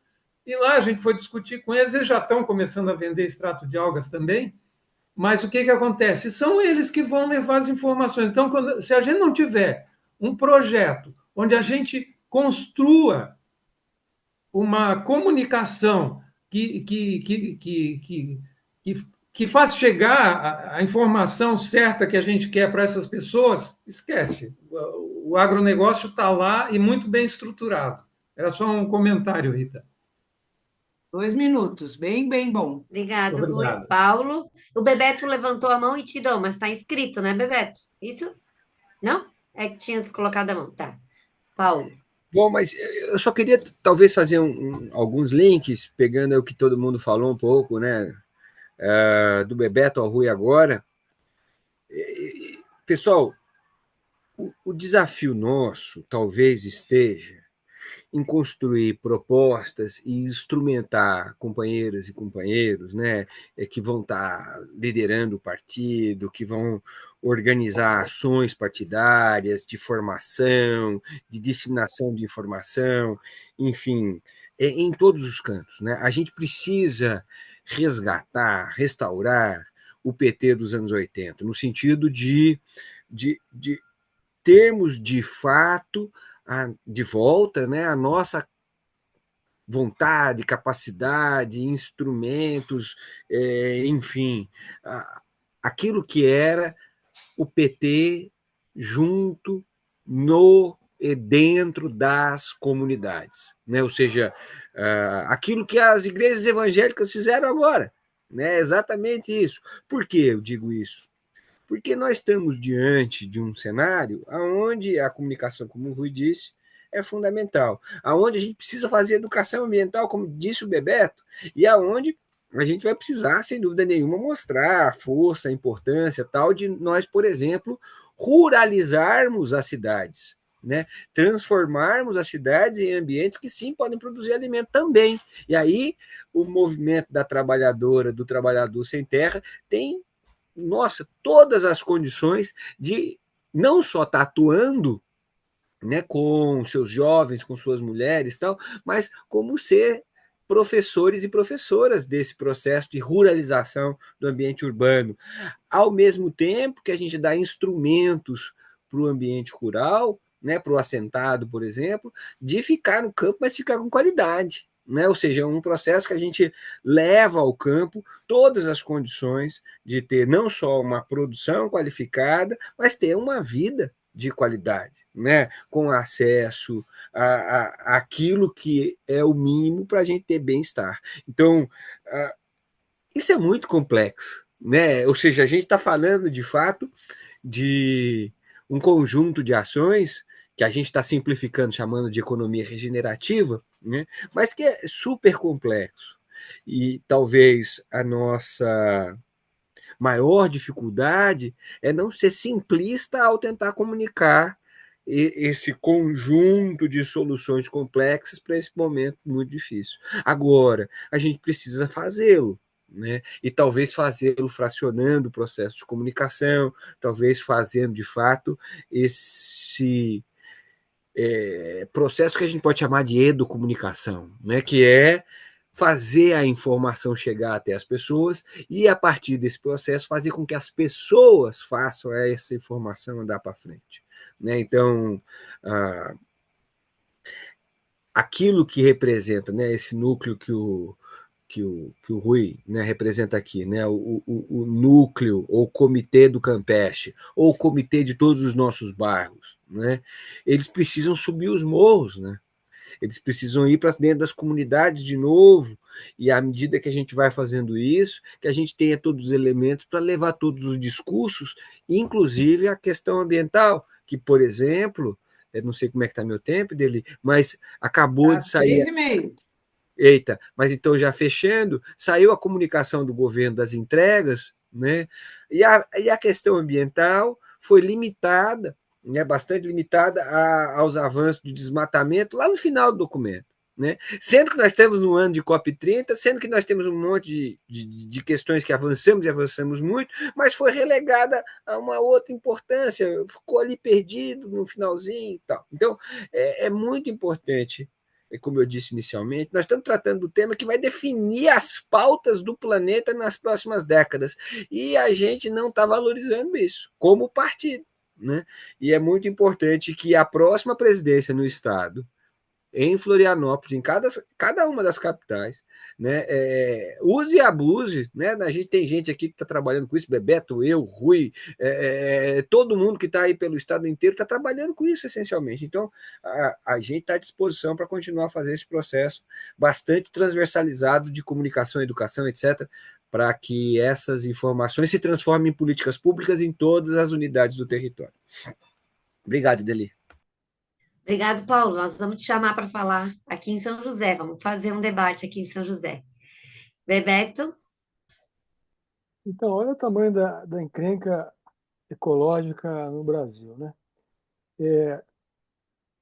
e lá a gente foi discutir com eles, eles já estão começando a vender extrato de algas também, mas o que acontece? São eles que vão levar as informações. Então, se a gente não tiver um projeto onde a gente construa uma comunicação que faz chegar a informação certa que a gente quer para essas pessoas, esquece. O agronegócio está lá e muito bem estruturado. Era só um comentário, Rita. 2 minutos, bem, bem bom. Obrigado, Rui. Obrigado. Paulo. O Bebeto levantou a mão e tirou, mas está inscrito, né, Bebeto? Isso? Não? É que tinha colocado a mão. Tá. Paulo. Bom, mas eu só queria talvez fazer alguns links, pegando o que todo mundo falou um pouco, né? Do Bebeto ao Rui agora. Pessoal, o desafio nosso talvez esteja em construir propostas e instrumentar companheiras e companheiros, né, que vão estar liderando o partido, que vão organizar ações partidárias de formação, de disseminação de informação, enfim, em todos os cantos, né? A gente precisa resgatar, restaurar o PT dos anos 80, no sentido de termos de fato de volta, né, a nossa vontade, capacidade, instrumentos, enfim, aquilo que era o PT junto no e dentro das comunidades, né? Ou seja, aquilo que as igrejas evangélicas fizeram agora, né? Exatamente isso. Por que eu digo isso? Porque nós estamos diante de um cenário onde a comunicação, como o Rui disse, é fundamental, aonde a gente precisa fazer educação ambiental, como disse o Bebeto, e aonde a gente vai precisar, sem dúvida nenhuma, mostrar a força, a importância tal de nós, por exemplo, ruralizarmos as cidades, né? Transformarmos as cidades em ambientes que sim podem produzir alimento também. E aí o movimento da trabalhadora, do trabalhador sem terra, tem, nossa, todas as condições de não só estar atuando, né, com seus jovens, com suas mulheres, tal, mas como ser professores e professoras desse processo de ruralização do ambiente urbano, ao mesmo tempo que a gente dá instrumentos para o ambiente rural, né, para o assentado, por exemplo, de ficar no campo, mas ficar com qualidade. Né? Ou seja, é um processo que a gente leva ao campo todas as condições de ter não só uma produção qualificada, mas ter uma vida de qualidade, né? Com acesso àquilo que é o mínimo para a gente ter bem-estar. Então, isso é muito complexo, né? Ou seja, a gente está falando de fato de um conjunto de ações que a gente está simplificando, chamando de economia regenerativa, né? Mas que é super complexo. E talvez a nossa maior dificuldade é não ser simplista ao tentar comunicar esse conjunto de soluções complexas para esse momento muito difícil. Agora, a gente precisa fazê-lo, né? E talvez fazê-lo fracionando o processo de comunicação, talvez fazendo de fato esse processo que a gente pode chamar de educomunicação, né? Que é fazer a informação chegar até as pessoas e, a partir desse processo, fazer com que as pessoas façam essa informação andar para frente. Né? Então, aquilo que representa, né, esse núcleo que o Rui, né, representa aqui, né, o núcleo, ou o comitê do Campeche, ou o comitê de todos os nossos bairros, né, eles precisam subir os morros, né? Eles precisam ir para dentro das comunidades de novo, e à medida que a gente vai fazendo isso, que a gente tenha todos os elementos para levar todos os discursos, inclusive a questão ambiental, que, por exemplo, eu não sei como é que está meu tempo dele, mas acabou Tá, de sair. 3h30. Eita, mas então já fechando, saiu a comunicação do governo das entregas, né? E a questão ambiental foi limitada, né, bastante limitada aos avanços de desmatamento lá no final do documento. Né? Sendo que nós temos um ano de COP30, sendo que nós temos um monte de questões que avançamos e avançamos muito, mas foi relegada a uma outra importância, ficou ali perdido no finalzinho e tal. Então, é muito importante, como eu disse inicialmente, nós estamos tratando do tema que vai definir as pautas do planeta nas próximas décadas. E a gente não está valorizando isso como partido. Né? E é muito importante que a próxima presidência no Estado, em Florianópolis, em cada uma das capitais, né, use e abuse, né, a gente tem gente aqui que está trabalhando com isso, Bebeto, eu, Rui, todo mundo que está aí pelo estado inteiro está trabalhando com isso essencialmente. Então, a gente está à disposição para continuar a fazer esse processo bastante transversalizado de comunicação, educação, etc., para que essas informações se transformem em políticas públicas em todas as unidades do território. Obrigado, Deli. Obrigado, Paulo. Nós vamos te chamar para falar aqui em São José. Vamos fazer um debate aqui em São José. Bebeto? Então, olha o tamanho da encrenca ecológica no Brasil, né?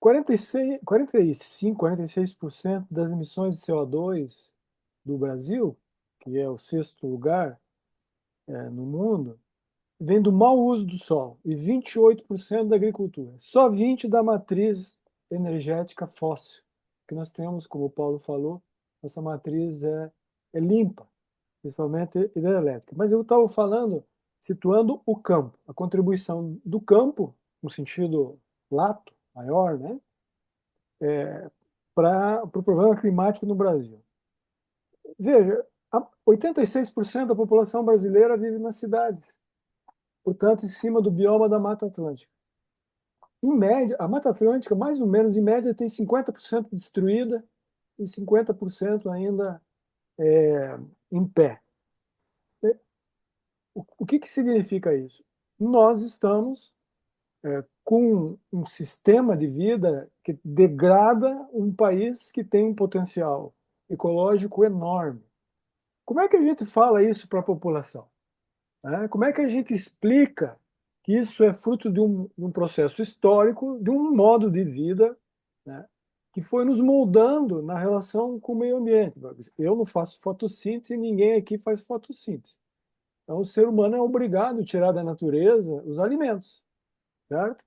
46% das emissões de CO2 do Brasil, que é o sexto lugar no mundo, vem do mau uso do solo e 28% da agricultura. Só 20% da matriz energética fóssil, que nós temos, como o Paulo falou, essa matriz é limpa, principalmente hidrelétrica. Mas eu estava falando, situando o campo, a contribuição do campo, no sentido lato, maior, né, para o problema climático no Brasil. Veja, 86% da população brasileira vive nas cidades, portanto, em cima do bioma da Mata Atlântica. Em média, a Mata Atlântica, mais ou menos, em média, tem 50% destruída e 50% ainda em pé. O que significa isso? Nós estamos com um sistema de vida que degrada um país que tem um potencial ecológico enorme. Como é que a gente fala isso para a população? Como é que a gente explica que isso é fruto de um processo histórico, de um modo de vida, né, que foi nos moldando na relação com o meio ambiente. Eu não faço fotossíntese, ninguém aqui faz fotossíntese. Então, o ser humano é obrigado a tirar da natureza os alimentos, certo?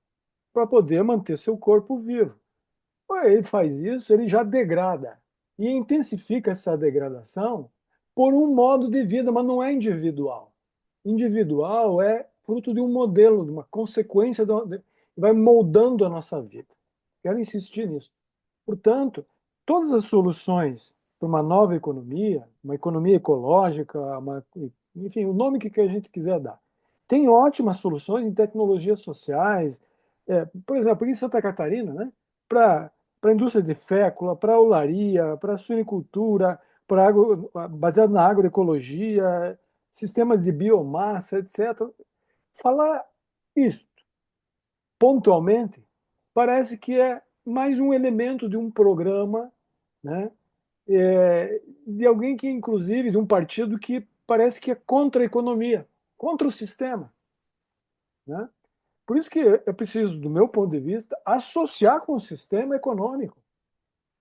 Para poder manter seu corpo vivo. Quando ele faz isso, ele já degrada e intensifica essa degradação por um modo de vida, mas não é individual. Individual é fruto de um modelo, de uma consequência, vai moldando a nossa vida. Quero insistir nisso. Portanto, todas as soluções para uma nova economia, uma economia ecológica, enfim, o nome que a gente quiser dar, tem ótimas soluções em tecnologias sociais, por exemplo, em Santa Catarina, né, para a indústria de fécula, para a olaria, para a suinicultura, baseado na agroecologia, sistemas de biomassa, etc. Falar isso pontualmente parece que é mais um elemento de um programa, né, de alguém que, inclusive, de um partido que parece que é contra a economia, contra o sistema. Né? Por isso que é preciso, do meu ponto de vista, associar com o sistema econômico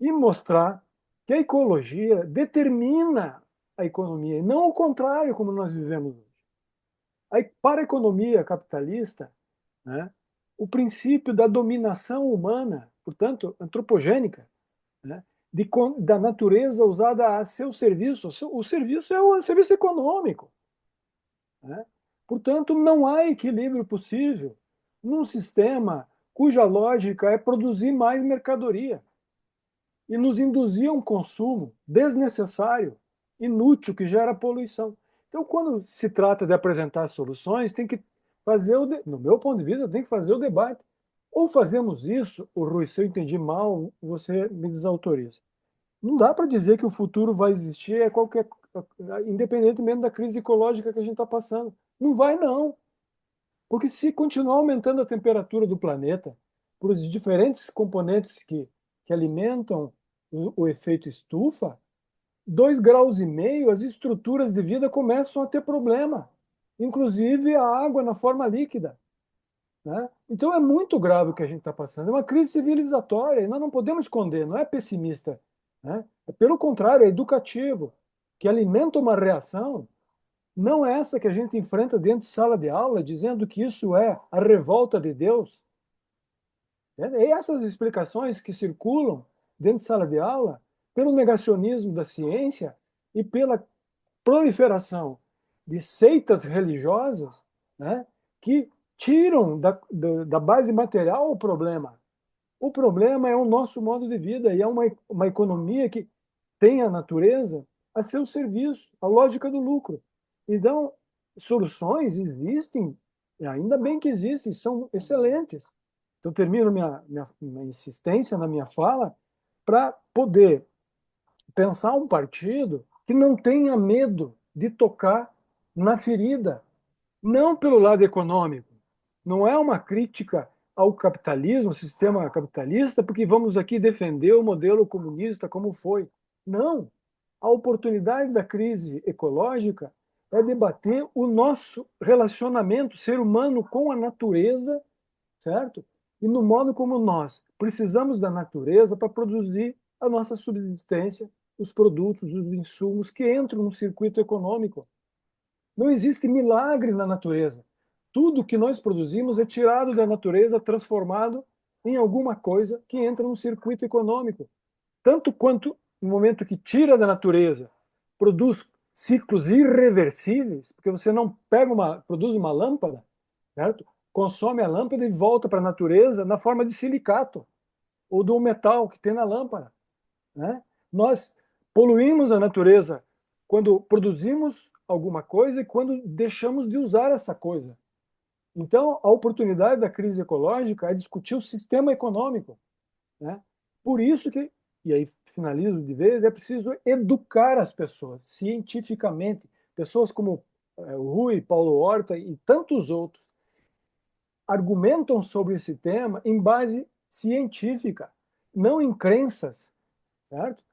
e mostrar que a ecologia determina a economia, e não o contrário, como nós vivemos hoje. Para a economia capitalista, né, o princípio da dominação humana, portanto, antropogênica, né, da natureza usada a seu serviço. O serviço é o serviço econômico. Né? Portanto, não há equilíbrio possível num sistema cuja lógica é produzir mais mercadoria e nos induzir a um consumo desnecessário, inútil, que gera poluição. Então, quando se trata de apresentar soluções, tem que fazer, no meu ponto de vista, tem que fazer o debate. Ou fazemos isso, o Rui, se eu entendi mal, você me desautoriza. Não dá para dizer que o futuro vai existir independentemente da crise ecológica que a gente está passando. Não vai, não. Porque se continuar aumentando a temperatura do planeta, por os diferentes componentes que alimentam o efeito estufa, 2,5 graus, as estruturas de vida começam a ter problema, inclusive a água na forma líquida. Né? Então é muito grave o que a gente está passando. É uma crise civilizatória e nós não podemos esconder, não é pessimista. Né? É, pelo contrário, é educativo, que alimenta uma reação, não é essa que a gente enfrenta dentro de sala de aula, dizendo que isso é a revolta de Deus. E essas explicações que circulam dentro de sala de aula, pelo negacionismo da ciência e pela proliferação de seitas religiosas, né, que tiram da base material o problema. O problema é o nosso modo de vida e é uma economia que tem a natureza a seu serviço, a lógica do lucro. Então, soluções existem, e ainda bem que existem, são excelentes. Então, termino minha insistência na minha fala para poder pensar um partido que não tenha medo de tocar na ferida, não pelo lado econômico. Não é uma crítica ao capitalismo, ao sistema capitalista, porque vamos aqui defender o modelo comunista como foi. Não. A oportunidade da crise ecológica é debater o nosso relacionamento ser humano com a natureza, certo? E no modo como nós precisamos da natureza para produzir a nossa subsistência, os produtos, os insumos que entram no circuito econômico. Não existe milagre na natureza. Tudo que nós produzimos é tirado da natureza, transformado em alguma coisa que entra no circuito econômico. Tanto quanto no momento que tira da natureza, produz ciclos irreversíveis, porque você não produz uma lâmpada, certo? Consome a lâmpada e volta para a natureza na forma de silicato ou do metal que tem na lâmpada. Né? Nós poluímos a natureza quando produzimos alguma coisa e quando deixamos de usar essa coisa. Então, a oportunidade da crise ecológica é discutir o sistema econômico. Né? Por isso que, e aí finalizo de vez, é preciso educar as pessoas cientificamente. Pessoas como o Rui, Paulo Horta e tantos outros argumentam sobre esse tema em base científica, não em crenças. Certo?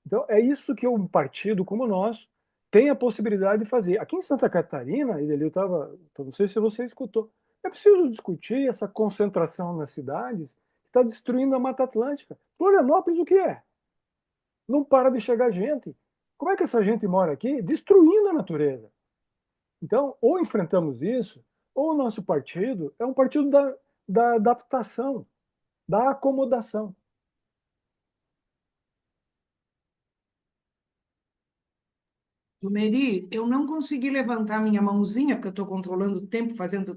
Então, é isso que um partido como o nosso tem a possibilidade de fazer. Aqui em Santa Catarina, não sei se você escutou, É preciso discutir essa concentração nas cidades que está destruindo a Mata Atlântica. Florianópolis, o que é? Não para de chegar gente. Como é que essa gente mora aqui? Destruindo a natureza. Então, ou enfrentamos isso, ou o nosso partido é um partido da adaptação, da acomodação. Meri, eu não consegui levantar minha mãozinha, porque eu estou controlando o tempo, fazendo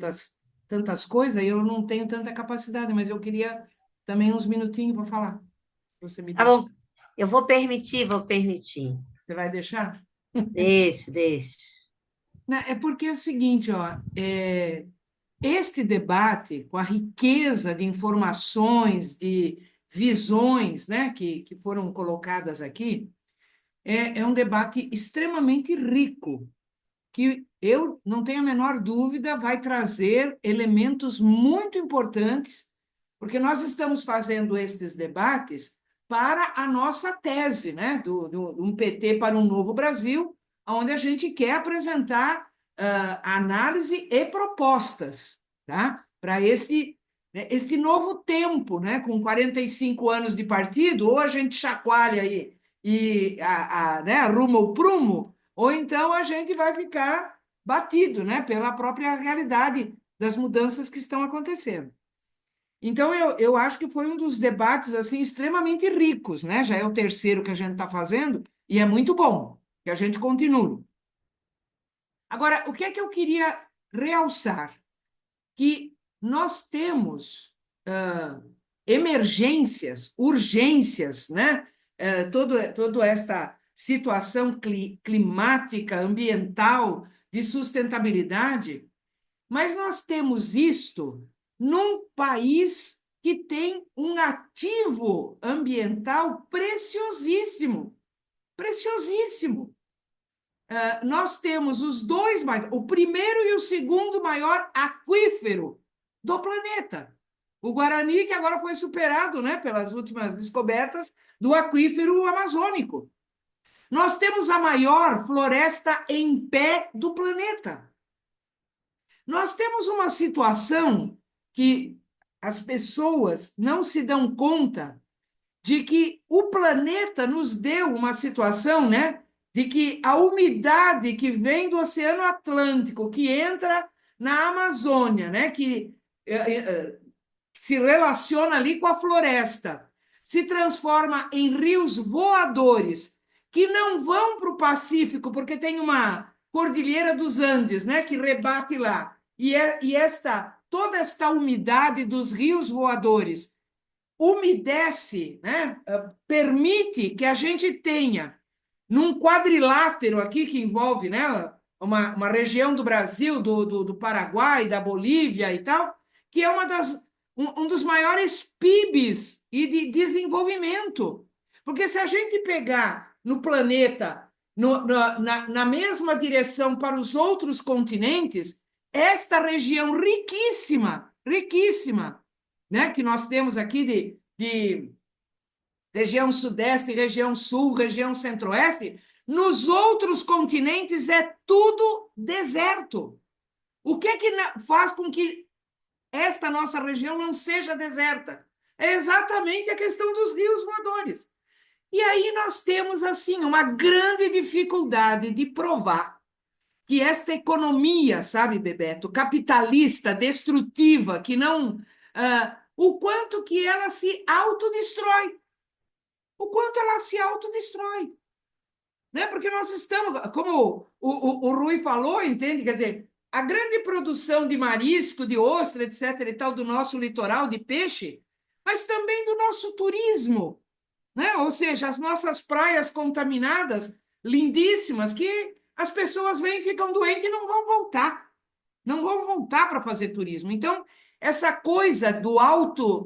tantas coisas, e eu não tenho tanta capacidade, mas eu queria também uns minutinhos para falar. Você me Tá deixa. bom. Eu vou permitir, vou permitir. Você vai deixar? Deixa. Né, é porque é o seguinte, ó, este debate, com a riqueza de informações, de visões, né, que foram colocadas aqui, é um debate extremamente rico, que eu não tenho a menor dúvida vai trazer elementos muito importantes, porque nós estamos fazendo estes debates para a nossa tese, né, do um PT para um novo Brasil, onde a gente quer apresentar análise e propostas, tá? Para este novo tempo, né? Com 45 anos de partido, ou a gente chacoalha né, arruma o prumo, ou então a gente vai ficar batido, né, pela própria realidade das mudanças que estão acontecendo. Então, eu acho que foi um dos debates assim extremamente ricos, né? Já é o terceiro que a gente está fazendo, e é muito bom que a gente continue. Agora, o que é que eu queria realçar? Que nós temos emergências, urgências, né? Toda esta situação climática, ambiental, de sustentabilidade, mas nós temos isto num país que tem um ativo ambiental preciosíssimo, preciosíssimo. Nós temos os dois, o primeiro e o segundo maior aquífero do planeta. O Guarani, que agora foi superado, né, pelas últimas descobertas do aquífero amazônico. Nós temos a maior floresta em pé do planeta. Nós temos uma situação que as pessoas não se dão conta de que o planeta nos deu uma situação, né, de que a umidade que vem do Oceano Atlântico, que entra na Amazônia, né, que se relaciona ali com a floresta, se transforma em rios voadores, que não vão para o Pacífico, porque tem uma cordilheira dos Andes, né, que rebate lá. E toda esta umidade dos rios voadores umedece, né, permite que a gente tenha, num quadrilátero aqui, que envolve, né, uma região do Brasil, do Paraguai, da Bolívia e tal, que é um dos maiores PIBs e de desenvolvimento. Porque se a gente pegar no planeta, na mesma direção para os outros continentes, esta região riquíssima, riquíssima, né, que nós temos aqui de região sudeste, região sul, região centro-oeste, nos outros continentes é tudo deserto. O que faz com que esta nossa região não seja deserta? É exatamente a questão dos rios voadores. E aí nós temos, assim, uma grande dificuldade de provar que esta economia, sabe, Bebeto, capitalista, destrutiva, que não... o quanto que ela se autodestrói. O quanto ela se autodestrói. Né? Porque nós estamos, como o Rui falou, entende? Quer dizer, a grande produção de marisco, de ostra, etc. e tal, do nosso litoral de peixe, mas também do nosso turismo, né? Ou seja, as nossas praias contaminadas, lindíssimas, que as pessoas vêm e ficam doentes e não vão voltar. Não vão voltar para fazer turismo. Então, essa coisa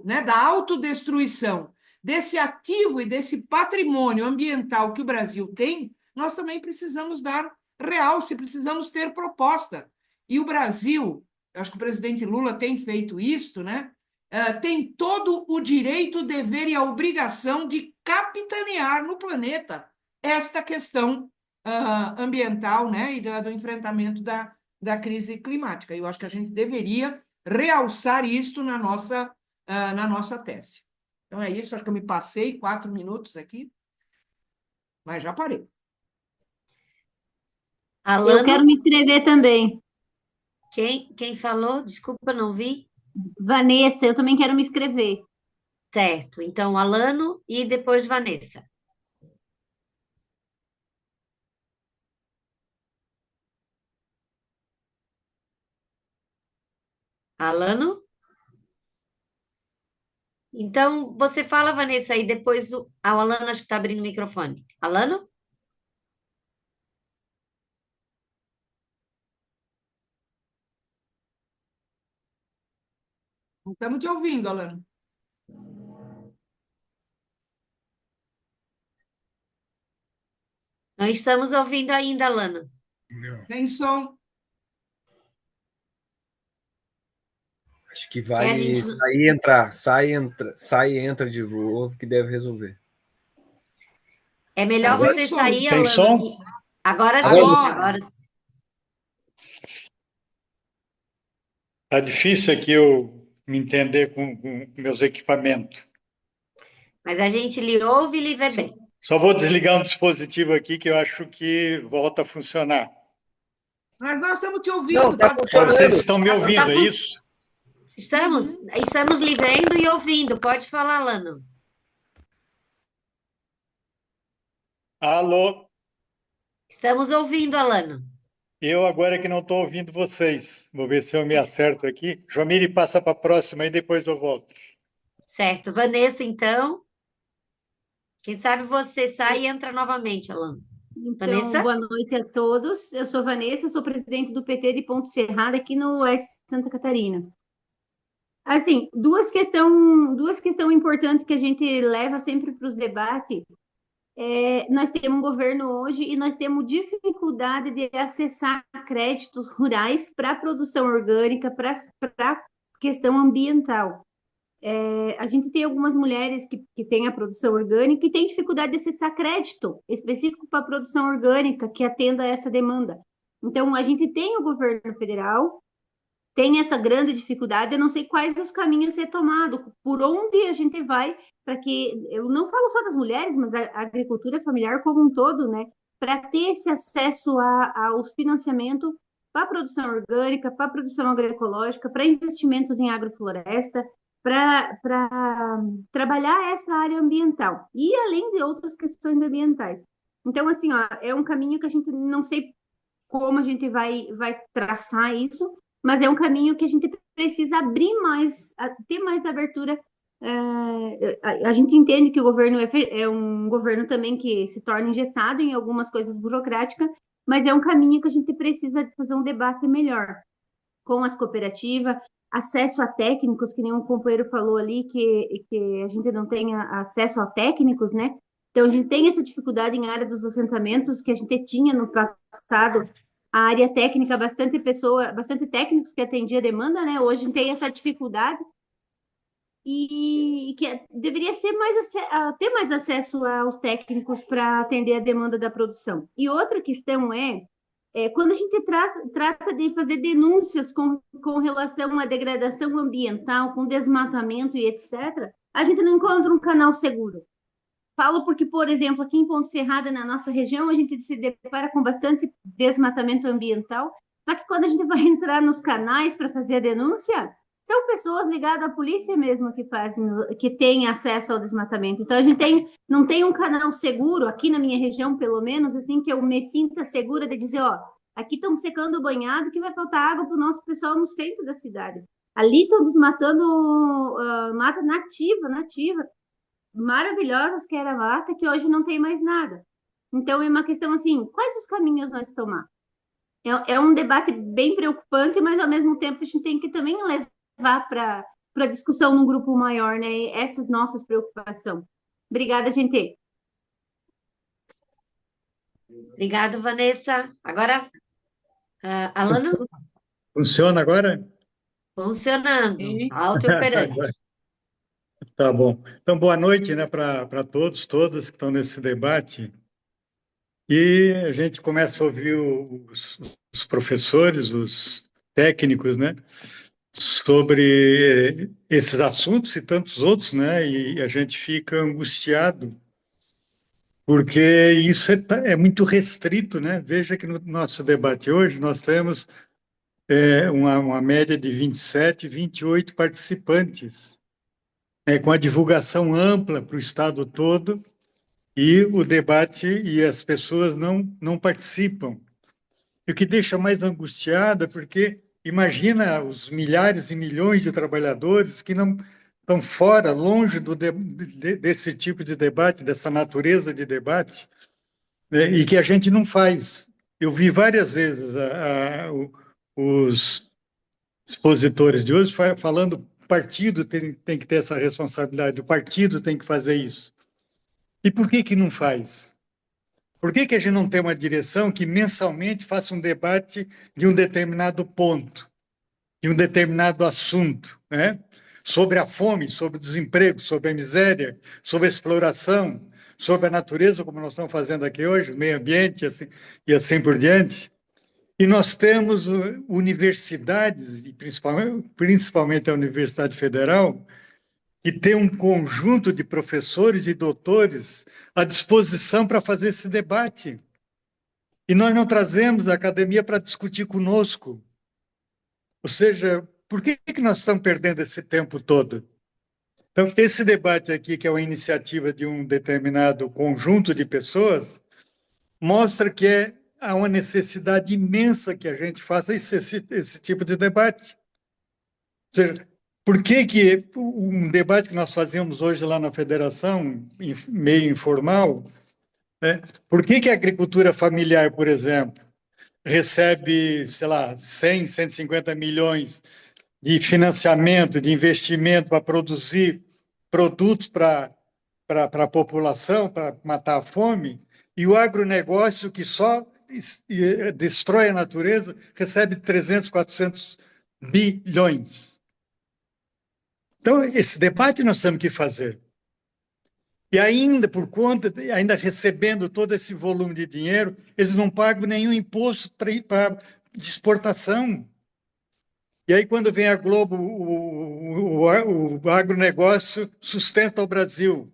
né, da autodestruição, desse ativo e desse patrimônio ambiental que o Brasil tem, nós também precisamos dar realce, precisamos ter proposta. E o Brasil, acho que o presidente Lula tem feito isto, né? Tem todo o direito, o dever e a obrigação de capitanear no planeta esta questão ambiental, né? E do enfrentamento da crise climática. Eu acho que a gente deveria realçar isto na nossa tese. Então é isso, acho que eu me passei 4 minutos aqui, mas já parei. Eu quero Alano, me inscrever também. quem falou? Desculpa, não vi. Vanessa, eu também quero me inscrever. Certo. Então, Alano e depois Vanessa. Alano? Então, você fala, Vanessa, e depois o Alano acho que está abrindo o microfone. Alano? Não estamos te ouvindo, Alano. Não estamos ouvindo ainda, Alano. Sem som. Acho que A vale gente sair e entrar. Sai e entra de novo, que deve resolver. é melhor Sem você som. sair, Sem Alano. som? Agora sim, Agora. agora sim. Tá difícil aqui eu me entender com meus equipamentos. Mas a gente lhe ouve e lhe vê bem. Só vou desligar um dispositivo aqui que eu acho que volta a funcionar. Mas nós estamos te Não, ouvindo, tá tá? funcionando. Vocês estão me ouvindo, Tá é fun- isso? Estamos lhe vendo e ouvindo. Pode falar, Alano. Alô? Estamos ouvindo, Alano. Eu agora que não estou ouvindo vocês. Vou ver se eu me acerto aqui. Jomiri, passa para a próxima e depois eu volto. Certo. Vanessa, então. Quem sabe você sai e entra novamente, Alano. Então, Vanessa? boa noite a todos. Eu sou Vanessa, sou presidente do PT de Ponte Serrada, aqui no Oeste de Santa Catarina. Assim, duas questões importantes que a gente leva sempre para os debates. Nós temos um governo hoje e nós temos dificuldade de acessar créditos rurais para a produção orgânica, para a questão ambiental. A gente tem algumas mulheres que têm a produção orgânica e têm dificuldade de acessar crédito específico para a produção orgânica que atenda a essa demanda. Então, a gente tem o governo federal, tem essa grande dificuldade, eu não sei quais os caminhos a ser tomados, por onde a gente vai, para que, eu não falo só das mulheres, mas a agricultura familiar como um todo, né, para ter esse acesso aos financiamentos para a produção orgânica, para a produção agroecológica, para investimentos em agrofloresta, para trabalhar essa área ambiental, e além de outras questões ambientais. Então, assim, ó, é um caminho que a gente não sei como a gente vai traçar isso, mas é um caminho que a gente precisa abrir mais, ter mais abertura. A gente entende que o governo é um governo também que se torna engessado em algumas coisas burocráticas, mas é um caminho que a gente precisa fazer um debate melhor com as cooperativas, acesso a técnicos, que nem um companheiro falou ali, que a gente não tem acesso a técnicos, né? Então, a gente tem essa dificuldade em área dos assentamentos que a gente tinha no passado, a área técnica, bastante técnicos que atendia a demanda, né? Hoje tem essa dificuldade e que deveria ser ter mais acesso aos técnicos para atender a demanda da produção. E outra questão quando a gente trata de fazer denúncias com relação à degradação ambiental, com desmatamento e etc., a gente não encontra um canal seguro. Falo porque, por exemplo, aqui em Ponte Serrada, na nossa região, a gente se depara com bastante desmatamento ambiental, só que quando a gente vai entrar nos canais para fazer a denúncia, são pessoas ligadas à polícia mesmo que têm acesso ao desmatamento. Então, a gente não tem um canal seguro, aqui na minha região, pelo menos, assim, que eu me sinta segura de dizer, ó, aqui estão secando o banhado que vai faltar água para o nosso pessoal no centro da cidade. Ali estão desmatando mata nativa, maravilhosas que era a mata, que hoje não tem mais nada. Então, é uma questão assim, quais os caminhos nós tomar? É um debate bem preocupante, mas ao mesmo tempo a gente tem que também levar para a discussão num grupo maior, né? Essas nossas preocupações. Obrigada, gente. Obrigada, Vanessa. Agora, Alano? Funciona agora? Funcionando. Sim. Alto e operante. Tá bom. Então, boa noite, né, para todos, todas que estão nesse debate. E a gente começa a ouvir os professores, os técnicos, né, sobre esses assuntos e tantos outros, né? E a gente fica angustiado, porque isso é muito restrito, né? Veja que no nosso debate hoje nós temos uma média de 27, 28 participantes, com a divulgação ampla para o Estado todo, e o debate e as pessoas não participam. E o que deixa mais angustiada, porque imagina os milhares e milhões de trabalhadores que não estão fora, longe desse tipo de debate, dessa natureza de debate, né, e que a gente não faz. Eu vi várias vezes os expositores de hoje falando: o partido tem que ter essa responsabilidade, o partido tem que fazer isso. E por que não faz? Por que a gente não tem uma direção que mensalmente faça um debate de um determinado ponto, de um determinado assunto, né? Sobre a fome, sobre o desemprego, sobre a miséria, sobre a exploração, sobre a natureza, como nós estamos fazendo aqui hoje, o meio ambiente e assim por diante. E nós temos universidades, e principalmente a Universidade Federal, que tem um conjunto de professores e doutores à disposição para fazer esse debate. E nós não trazemos a academia para discutir conosco. Ou seja, por que nós estamos perdendo esse tempo todo? Então, esse debate aqui, que é uma iniciativa de um determinado conjunto de pessoas, mostra que há uma necessidade imensa que a gente faça esse tipo de debate. Ou seja, por que um debate que nós fazemos hoje lá na federação, meio informal, né? Por que a agricultura familiar, por exemplo, recebe, sei lá, 100, 150 milhões de financiamento, de investimento para produzir produtos para a população, para matar a fome, e o agronegócio, que só destrói a natureza, recebe 300, 400 bilhões. Então, esse debate nós temos que fazer. E ainda, por conta, ainda recebendo todo esse volume de dinheiro, eles não pagam nenhum imposto de exportação. E aí, quando vem a Globo, o agronegócio sustenta o Brasil.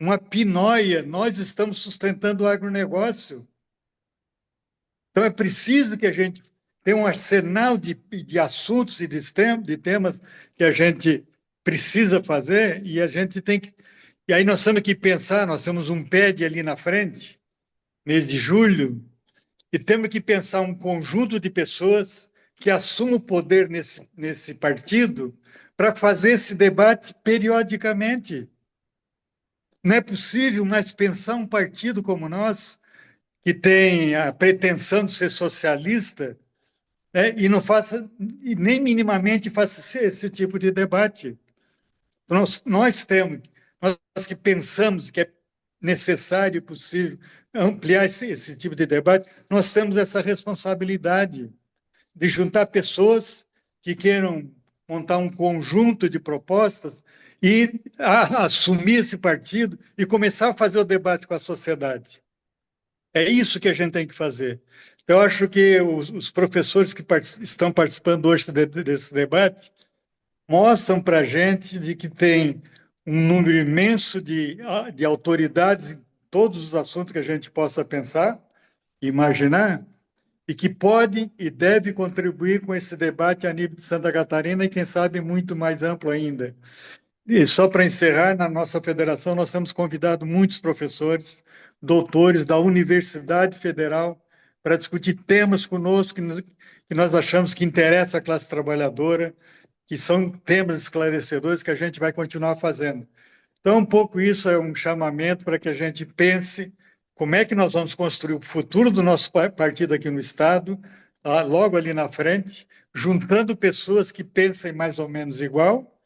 Uma pinóia, nós estamos sustentando o agronegócio. Então, é preciso que a gente tenha um arsenal de assuntos e de temas que a gente precisa fazer, e a gente tem que... E aí nós temos que pensar, nós temos um PED ali na frente, mês de julho, e temos que pensar um conjunto de pessoas que assumam o poder nesse partido para fazer esse debate periodicamente. Não é possível mais pensar um partido como nós, que tem a pretensão de ser socialista, né, e não faça, e nem minimamente faça esse tipo de debate. Nós que pensamos que é necessário e possível ampliar esse tipo de debate, nós temos essa responsabilidade de juntar pessoas que queiram montar um conjunto de propostas e assumir esse partido e começar a fazer o debate com a sociedade. É isso que a gente tem que fazer. Eu acho que os professores que estão participando hoje desse debate mostram para a gente de que tem um número imenso de autoridades em todos os assuntos que a gente possa pensar, imaginar, e que pode e deve contribuir com esse debate a nível de Santa Catarina e, quem sabe, muito mais amplo ainda. E só para encerrar, na nossa federação nós temos convidado muitos professores, doutores da Universidade Federal para discutir temas conosco que nós achamos que interessa a classe trabalhadora, que são temas esclarecedores que a gente vai continuar fazendo. Então, um pouco isso é um chamamento para que a gente pense como é que nós vamos construir o futuro do nosso partido aqui no Estado, logo ali na frente, juntando pessoas que pensem mais ou menos igual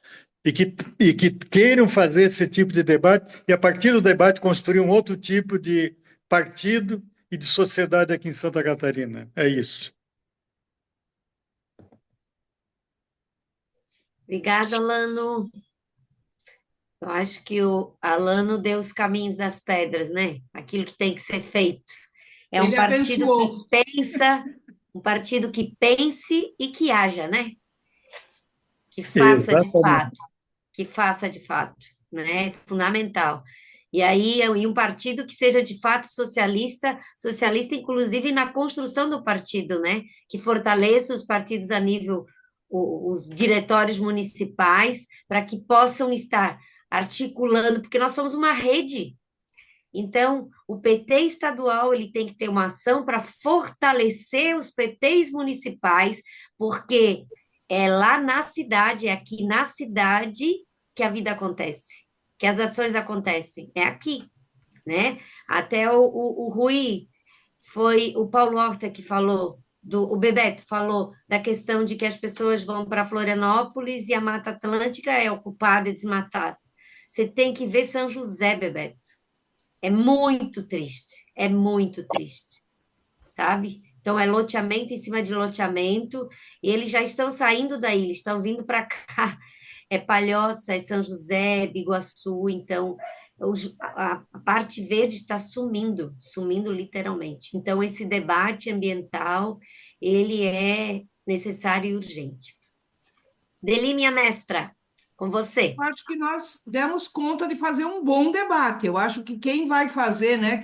e que queiram fazer esse tipo de debate e, a partir do debate, construir um outro tipo de partido e de sociedade aqui em Santa Catarina. É isso. Obrigada, Alano. Eu acho que o Alano deu os caminhos das pedras, né? Aquilo que tem que ser feito. É um partido que pensa, um partido que pense e que haja, né? que faça de Exatamente. fato, que faça de fato, né? É fundamental. E aí, e um partido que seja de fato socialista, socialista inclusive na construção do partido, né? Que fortaleça os partidos a nível, os diretórios municipais, para que possam estar articulando, porque nós somos uma rede. Então, o PT estadual ele tem que ter uma ação para fortalecer os PTs municipais, porque é lá na cidade, é aqui na cidade que a vida acontece, que as ações acontecem, é aqui, né? Até o Rui, foi o Paulo Horta que falou, o Bebeto falou da questão de que as pessoas vão para Florianópolis e a Mata Atlântica é ocupada e desmatada. Você tem que ver São José, Bebeto. É muito triste, sabe? Então, é loteamento em cima de loteamento, e eles já estão saindo daí, eles estão vindo para cá. É Palhoça, é São José, é Biguaçu, então a parte verde está sumindo, sumindo literalmente. Então, esse debate ambiental, ele é necessário e urgente. Deli, minha mestra, com você. Eu acho que nós demos conta de fazer um bom debate. Eu acho que quem vai fazer, né,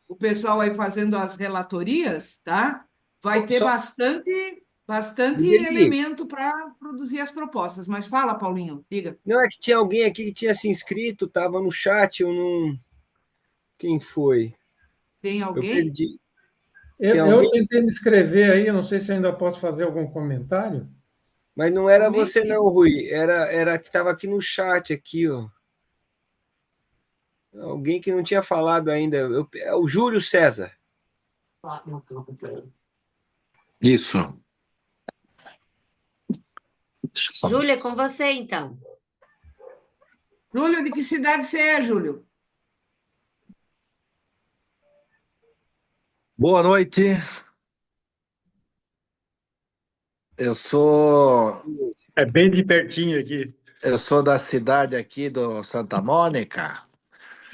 o pessoal aí fazendo as relatorias, tá? Vai ter Só, bastante Lili, elemento para produzir as propostas. Mas fala, Paulinho, diga. não é que tinha alguém aqui que tinha se inscrito, estava no chat, eu não. Quem foi? Tem Eu alguém? perdi. Tem Eu alguém? tentei me inscrever aí, eu não sei se ainda posso fazer algum comentário. Mas não era você Comente. não, Rui. Era que estava aqui no chat, aqui, ó. Alguém que não tinha falado ainda. É o Júlio César. Isso. Júlia, é com você, então. Júlio, de que cidade você é, Júlio? Boa noite. Eu sou É bem de pertinho aqui. eu sou da cidade aqui do Santa Mônica,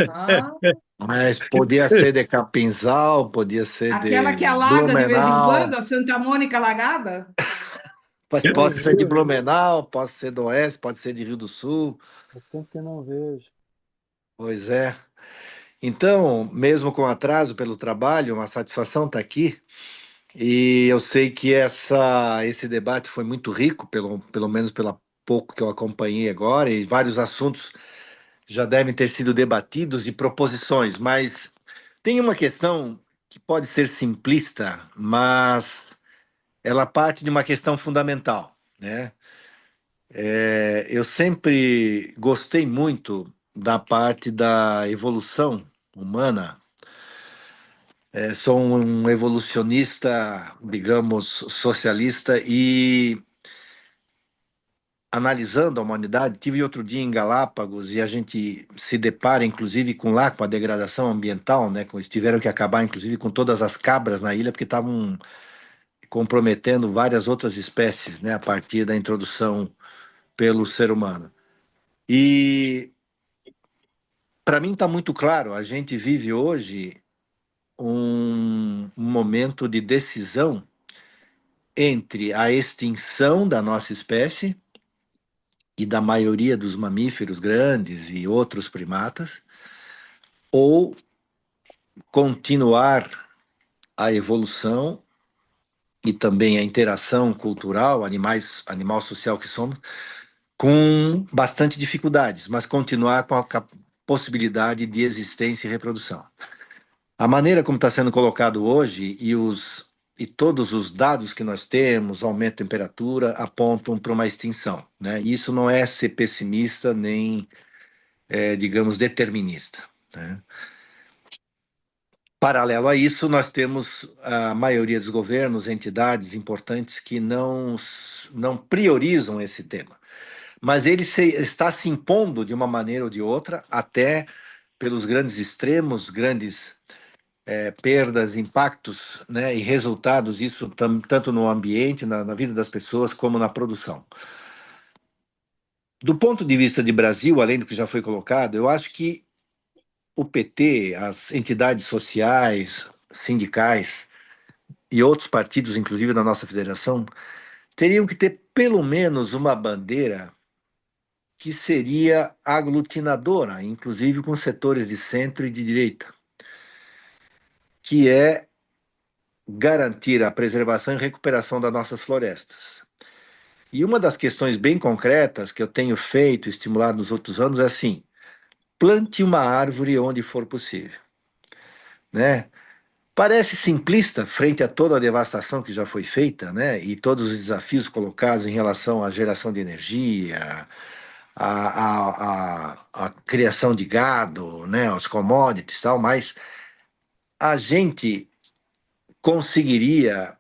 Ah, mas podia ser de Capinzal, podia ser aquela que de alaga de vez em quando, Blumenau, a Santa Mônica alagada? mas pode ser de Blumenau, pode ser do Oeste, pode ser de Rio do Sul. Faz tempo que eu não vejo. Pois é. Então, mesmo com atraso pelo trabalho, uma satisfação estar aqui. E eu sei que esse debate foi muito rico, pelo menos pela pouco que eu acompanhei agora, e vários assuntos já devem ter sido debatidos e proposições, mas tem uma questão que pode ser simplista, mas ela parte de uma questão fundamental, né? Eu sempre gostei muito da parte da evolução humana. Sou um evolucionista, digamos, socialista e analisando a humanidade, tive outro dia em Galápagos e a gente se depara, inclusive, com a degradação ambiental, né? Eles tiveram que acabar, inclusive, com todas as cabras na ilha, porque estavam comprometendo várias outras espécies, né? A partir da introdução pelo ser humano. E para mim está muito claro, a gente vive hoje um momento de decisão entre a extinção da nossa espécie e da maioria dos mamíferos grandes e outros primatas, ou continuar a evolução e também a interação cultural, animal social que somos, com bastante dificuldades, mas continuar com a possibilidade de existência e reprodução. A maneira como está sendo colocado hoje e todos os dados que nós temos, aumento de temperatura, apontam para uma extinção, né? Isso não é ser pessimista nem, digamos, determinista, né? Paralelo a isso, nós temos a maioria dos governos, entidades importantes que não priorizam esse tema. Mas ele está se impondo de uma maneira ou de outra, até pelos grandes extremos, grandes perdas, impactos, né, e resultados, isso tanto no ambiente, na vida das pessoas, como na produção. Do ponto de vista de Brasil, além do que já foi colocado, eu acho que o PT, as entidades sociais, sindicais e outros partidos, inclusive da nossa federação, teriam que ter pelo menos uma bandeira que seria aglutinadora, inclusive com setores de centro e de direita, que é garantir a preservação e recuperação das nossas florestas. E uma das questões bem concretas que eu tenho feito, estimulado nos outros anos, é assim: plante uma árvore onde for possível, né? Parece simplista frente a toda a devastação que já foi feita, né? E todos os desafios colocados em relação à geração de energia, a criação de gado, né, os commodities e tal, mas a gente conseguiria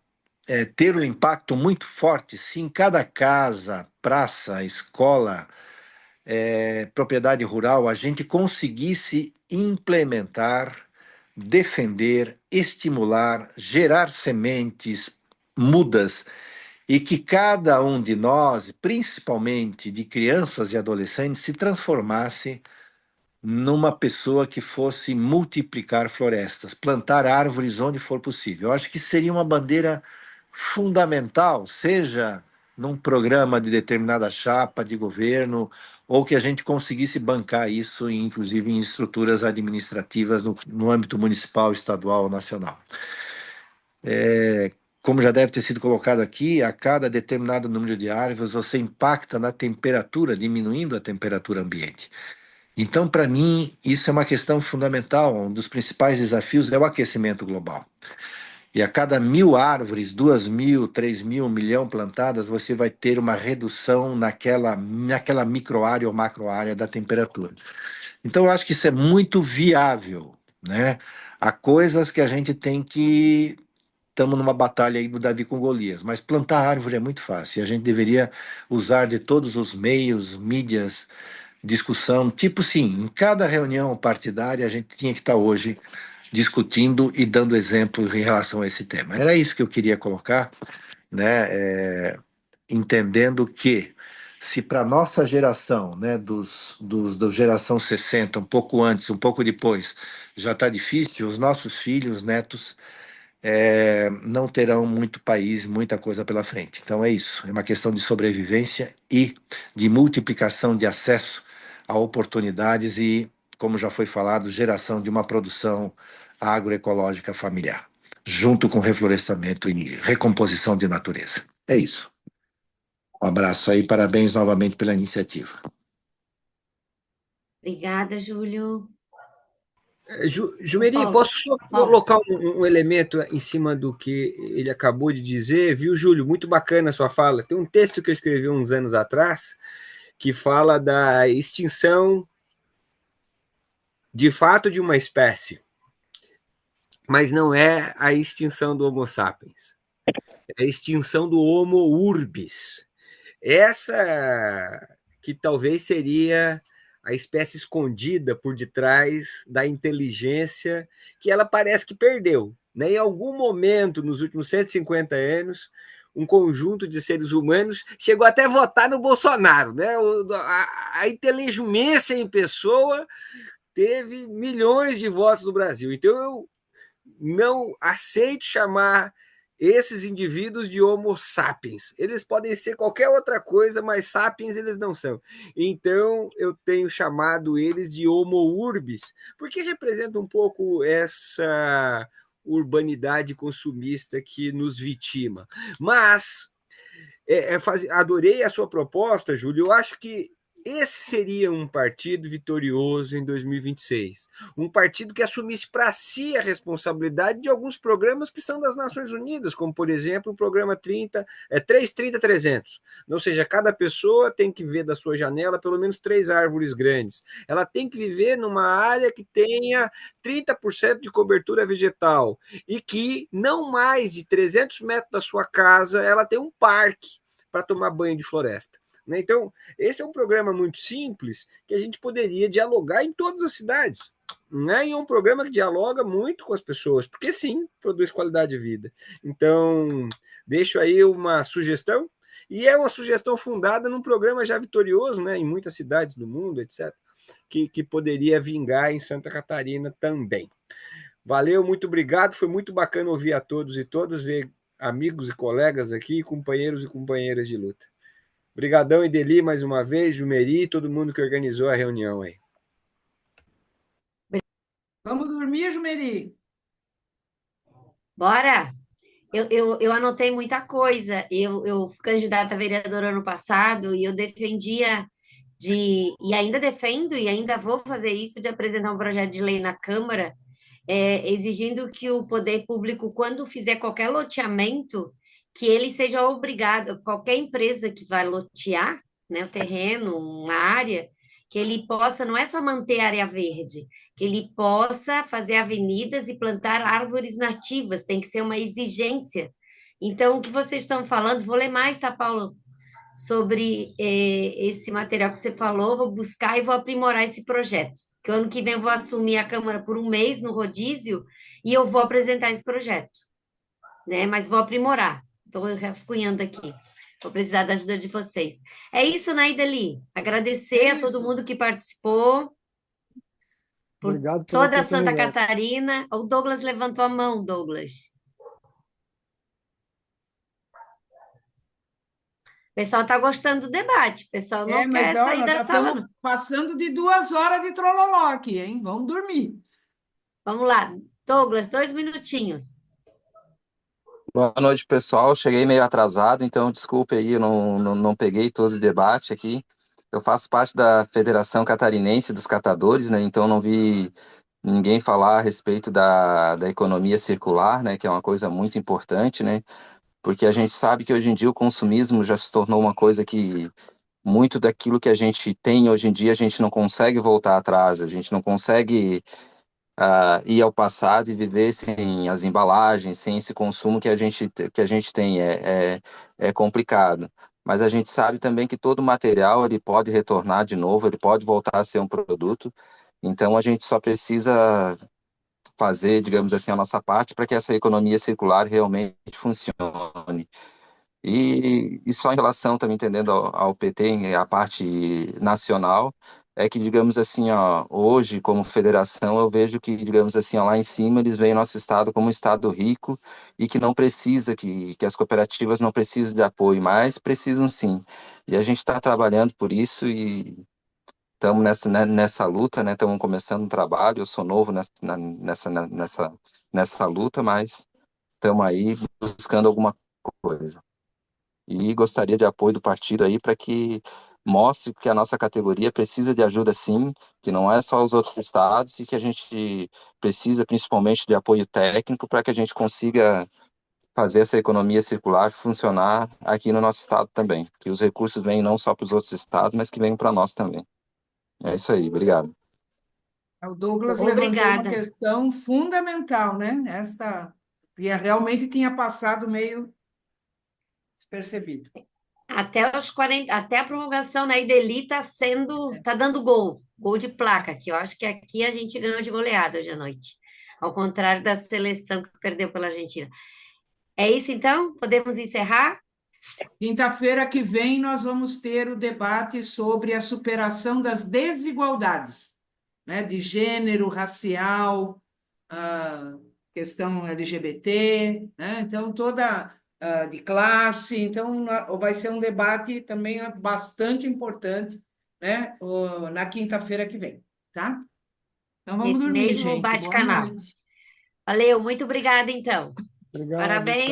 ter um impacto muito forte se em cada casa, praça, escola, propriedade rural, a gente conseguisse implementar, defender, estimular, gerar sementes, mudas, e que cada um de nós, principalmente de crianças e adolescentes, se transformasse numa pessoa que fosse multiplicar florestas, plantar árvores onde for possível. Eu acho que seria uma bandeira fundamental, seja num programa de determinada chapa de governo, ou que a gente conseguisse bancar isso, inclusive em estruturas administrativas no âmbito municipal, estadual ou nacional. Como já deve ter sido colocado aqui, a cada determinado número de árvores, você impacta na temperatura, diminuindo a temperatura ambiente. Então, para mim, isso é uma questão fundamental. Um dos principais desafios é o aquecimento global. E a cada 1.000 árvores, 2.000, 3.000, 1 milhão plantadas, você vai ter uma redução naquela microárea ou macroárea da temperatura. Então, eu acho que isso é muito viável, né? Há coisas que a gente tem que... Estamos numa batalha aí do Davi com Golias, mas plantar árvore é muito fácil. E a gente deveria usar de todos os meios, mídias, discussão, tipo sim, em cada reunião partidária a gente tinha que estar hoje discutindo e dando exemplo em relação a esse tema. Era isso que eu queria colocar, né? Entendendo que se para nossa geração, né, da geração 60, um pouco antes, um pouco depois, já está difícil, os nossos filhos, netos, não terão muito país, muita coisa pela frente. Então é isso, é uma questão de sobrevivência e de multiplicação de acesso a oportunidades e, como já foi falado, geração de uma produção agroecológica familiar, junto com reflorestamento e recomposição de natureza. É isso. Um abraço aí, parabéns novamente pela iniciativa. Obrigada, Júlio. Jumeri, Paulo, posso só Paulo. colocar um elemento em cima do que ele acabou de dizer, viu, Júlio? Muito bacana a sua fala. Tem um texto que eu escrevi uns anos atrás que fala da extinção de fato de uma espécie, mas não é a extinção do Homo sapiens, é a extinção do Homo urbis. Essa que talvez seria a espécie escondida por detrás da inteligência que ela parece que perdeu, né? Em algum momento, nos últimos 150 anos, um conjunto de seres humanos chegou até a votar no Bolsonaro, né? A inteligência em pessoa teve milhões de votos no Brasil. Então, eu não aceito chamar esses indivíduos de Homo sapiens. Eles podem ser qualquer outra coisa, mas sapiens eles não são. Então, eu tenho chamado eles de Homo urbis, porque representa um pouco essa urbanidade consumista que nos vitima. Mas, adorei a sua proposta, Júlio. Eu acho que esse seria um partido vitorioso em 2026. Um partido que assumisse para si a responsabilidade de alguns programas que são das Nações Unidas, como, por exemplo, o programa 330-300. Ou seja, cada pessoa tem que ver da sua janela pelo menos 3 árvores grandes. Ela tem que viver numa área que tenha 30% de cobertura vegetal e que não mais de 300 metros da sua casa ela tem um parque para tomar banho de floresta. Então, esse é um programa muito simples que a gente poderia dialogar em todas as cidades. Né? E é um programa que dialoga muito com as pessoas, porque sim, produz qualidade de vida. Então, deixo aí uma sugestão, e é uma sugestão fundada num programa já vitorioso, né, em muitas cidades do mundo, etc., que poderia vingar em Santa Catarina também. Valeu, muito obrigado, foi muito bacana ouvir a todos e todas, ver amigos e colegas aqui, companheiros e companheiras de luta. Obrigadão, Ideli, mais uma vez, Jumeri, todo mundo que organizou a reunião aí. Vamos dormir, Jumeri? Bora! Eu anotei muita coisa. Eu fui candidata a vereadora ano passado e eu defendia e ainda defendo e ainda vou fazer isso, de apresentar um projeto de lei na Câmara, exigindo que o poder público, quando fizer qualquer loteamento, que ele seja obrigado, qualquer empresa que vai lotear, né, o terreno, uma área, que ele possa, não é só manter a área verde, que ele possa fazer avenidas e plantar árvores nativas, tem que ser uma exigência. Então, o que vocês estão falando, vou ler mais, tá, Paulo? Sobre esse material que você falou, vou buscar e vou aprimorar esse projeto. Que o ano que vem eu vou assumir a Câmara por um mês no rodízio e eu vou apresentar esse projeto, né? Mas vou aprimorar. Estou rascunhando aqui. Vou precisar da ajuda de vocês. É isso, Naidali. Agradecer a todo mundo que participou, por Obrigado pela toda Santa oportunidade. Catarina. O Douglas levantou a mão, Douglas. O pessoal está gostando do debate. O pessoal não Mas quer ó, sair nós da já sala, estamos não. passando de 2 horas de trololó aqui, hein? Vamos dormir. Vamos lá. Douglas, 2 minutinhos. Boa noite, pessoal. Cheguei meio atrasado, então desculpe aí, eu não peguei todo o debate aqui. Eu faço parte da Federação Catarinense dos Catadores, né? Então não vi ninguém falar a respeito da economia circular, né? Que é uma coisa muito importante, né? Porque a gente sabe que hoje em dia o consumismo já se tornou uma coisa que muito daquilo que a gente tem hoje em dia a gente não consegue voltar atrás, a gente não consegue ir ao passado e viver sem as embalagens, sem esse consumo que a gente tem. É complicado. Mas a gente sabe também que todo material ele pode retornar de novo, ele pode voltar a ser um produto. Então a gente só precisa fazer, digamos assim, a nossa parte para que essa economia circular realmente funcione. E só em relação, também entendendo ao PT, a parte nacional, é que, digamos assim, ó, hoje, como federação, eu vejo que, digamos assim, ó, lá em cima eles veem nosso estado como um estado rico e que não precisa, que as cooperativas não precisam de apoio, mas precisam sim. E a gente está trabalhando por isso e estamos nessa luta, né? Estamos começando um trabalho, eu sou novo nessa luta, mas estamos aí buscando alguma coisa. E gostaria de apoio do partido aí para que mostre que a nossa categoria precisa de ajuda sim, que não é só os outros estados e que a gente precisa principalmente de apoio técnico para que a gente consiga fazer essa economia circular funcionar aqui no nosso estado também, que os recursos venham não só para os outros estados, mas que venham para nós também. É isso aí, obrigado. O Douglas levantou uma Obrigada. questão fundamental, né? Que realmente tinha passado meio despercebido. Até os 40, até a prorrogação, né? Ideli tá dando gol de placa, que eu acho que aqui a gente ganhou de goleada hoje à noite. Ao contrário da seleção que perdeu pela Argentina. É isso então? Podemos encerrar? Quinta-feira que vem nós vamos ter o debate sobre a superação das desigualdades, né? De gênero, racial, questão LGBT, né? Então toda de classe, então vai ser um debate também bastante importante, né? Na quinta-feira que vem, tá? Então vamos Nesse dormir, mesmo gente. Boa bate-canal. noite. Valeu, muito obrigada então. Obrigado. Parabéns.